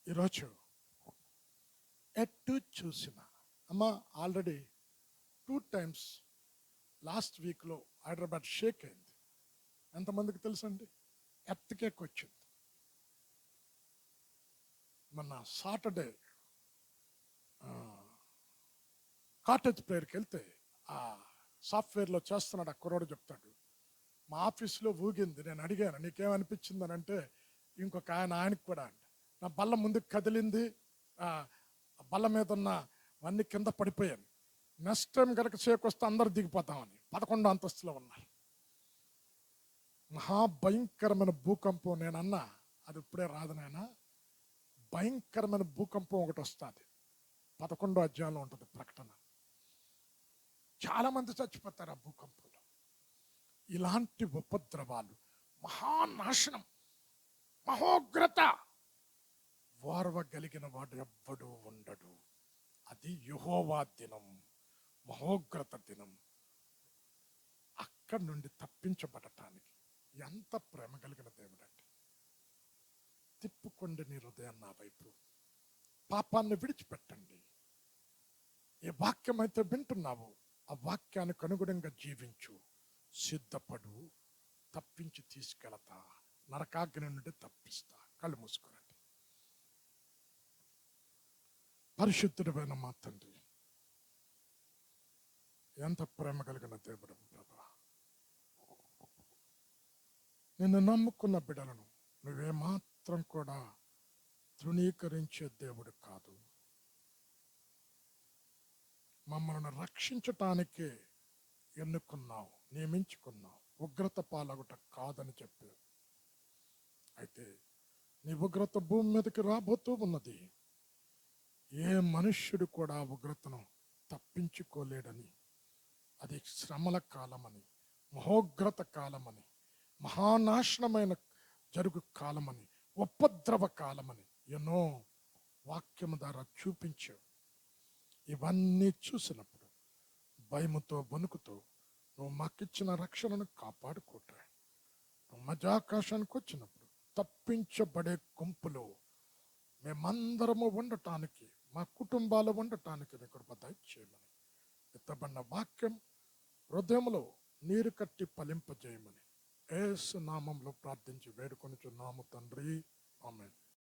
ఈరోజు ఎటు చూసిన అమ్మ, ఆల్రెడీ 2 times లాస్ట్ వీక్లో హైదరాబాద్ షేక్ అయింది. ఎంతమందికి తెలుసండి? ఎర్త్‌క్వేక్ వచ్చింది. మొన్న సాటర్డే కాటేజ్ ప్రేయర్కి వెళ్తే ఆ సాఫ్ట్వేర్లో చేస్తున్నాడు ఆ కుర్రోడు చెప్తాడు, మా ఆఫీస్లో ఊగింది. నేను అడిగాను, నీకేమనిపించింది అని అంటే, ఇంకొక ఆయనకి కూడా అంట, నా బల్ల ముందుకు కదిలింది, బల్ల మీద ఉన్న అన్ని కింద పడిపోయాను. నెక్స్ట్ టైం కనుక షేక్ వస్తే అందరు దిగిపోతామని 11వ అంతస్తులో ఉన్నారు. మహాభయంకరమైన భూకంపం నేనన్నా, అది ఇప్పుడే రాదు నాయనా. భయంకరమైన భూకంపం ఒకటి వస్తుంది. 11వ అధ్యాయంలో ఉంటుంది ప్రకటన. చాలా మంది చచ్చిపోతారు ఆ భూకంపంలో. ఇలాంటి ఉపద్రవాలు, మహానాశనం, మహోగ్రత వారవగలిగిన వాడు ఎవ్వడు ఉండడు. అది యెహోవా దినం, మహోగ్రత దినం. అక్కడి నుండి తప్పించబడటానికి ఎంత ప్రేమ కలిగిన దేవుడండి. తిప్పుకోండి నీ హృదయం నా వైపు, పాపాన్ని విడిచిపెట్టండి. ఏ వాక్యం అయితే వింటున్నావో ఆ వాక్యానికి అనుగుణంగా జీవించు. సిద్ధపడు, తప్పించి తీసుకెళతా, నరకాగ్ని నుండి తప్పిస్తా. కళ్ళు మూసుకోరండి. పరిశుద్ధుడైన మా తండ్రి, ఎంత ప్రేమ కలిగిన దేవుడు ప్రభా. నిన్ను నమ్ముకున్న బిడ్డలను నువ్వేమాత్రం కూడా తృణీకరించే దేవుడు కాదు. మమ్మల్ని రక్షించటానికే ఎన్నుకున్నావు, నియమించుకున్నావు. ఉగ్రత పాలగుట కాదని చెప్పావు. అయితే నీ ఉగ్రత భూమి మీదకి రాబోతూ ఉన్నది. ఏ మనుష్యుడు కూడా ఉగ్రతను తప్పించుకోలేడని, అది శ్రమల కాలమని, మహోగ్రత కాలమని, మహానాశనమైన జరుగు కాలమని, ఉపద్రవ కాలమని ఎన్నో వాక్యము ద్వారా చూపించావు. ఇవన్నీ చూసినప్పుడు భయముతో వణుకుతో నువ్వు మాకిచ్చిన రక్షణను కాపాడుకోట, నువ్వు మధ్యాకాశానికి వచ్చినప్పుడు తప్పించబడే గుంపులో మేమందరము ఉండటానికి, మా కుటుంబాలు ఉండటానికి నీ కృప దయచేయమని, ఎత్తబడిన వాక్యం హృదయంలో నీరు కట్టి ఫలింపజేయమని యేసు నామంలో ప్రార్థించి వేడుకొనుచున్నాము తండ్రి. ఆమేన్.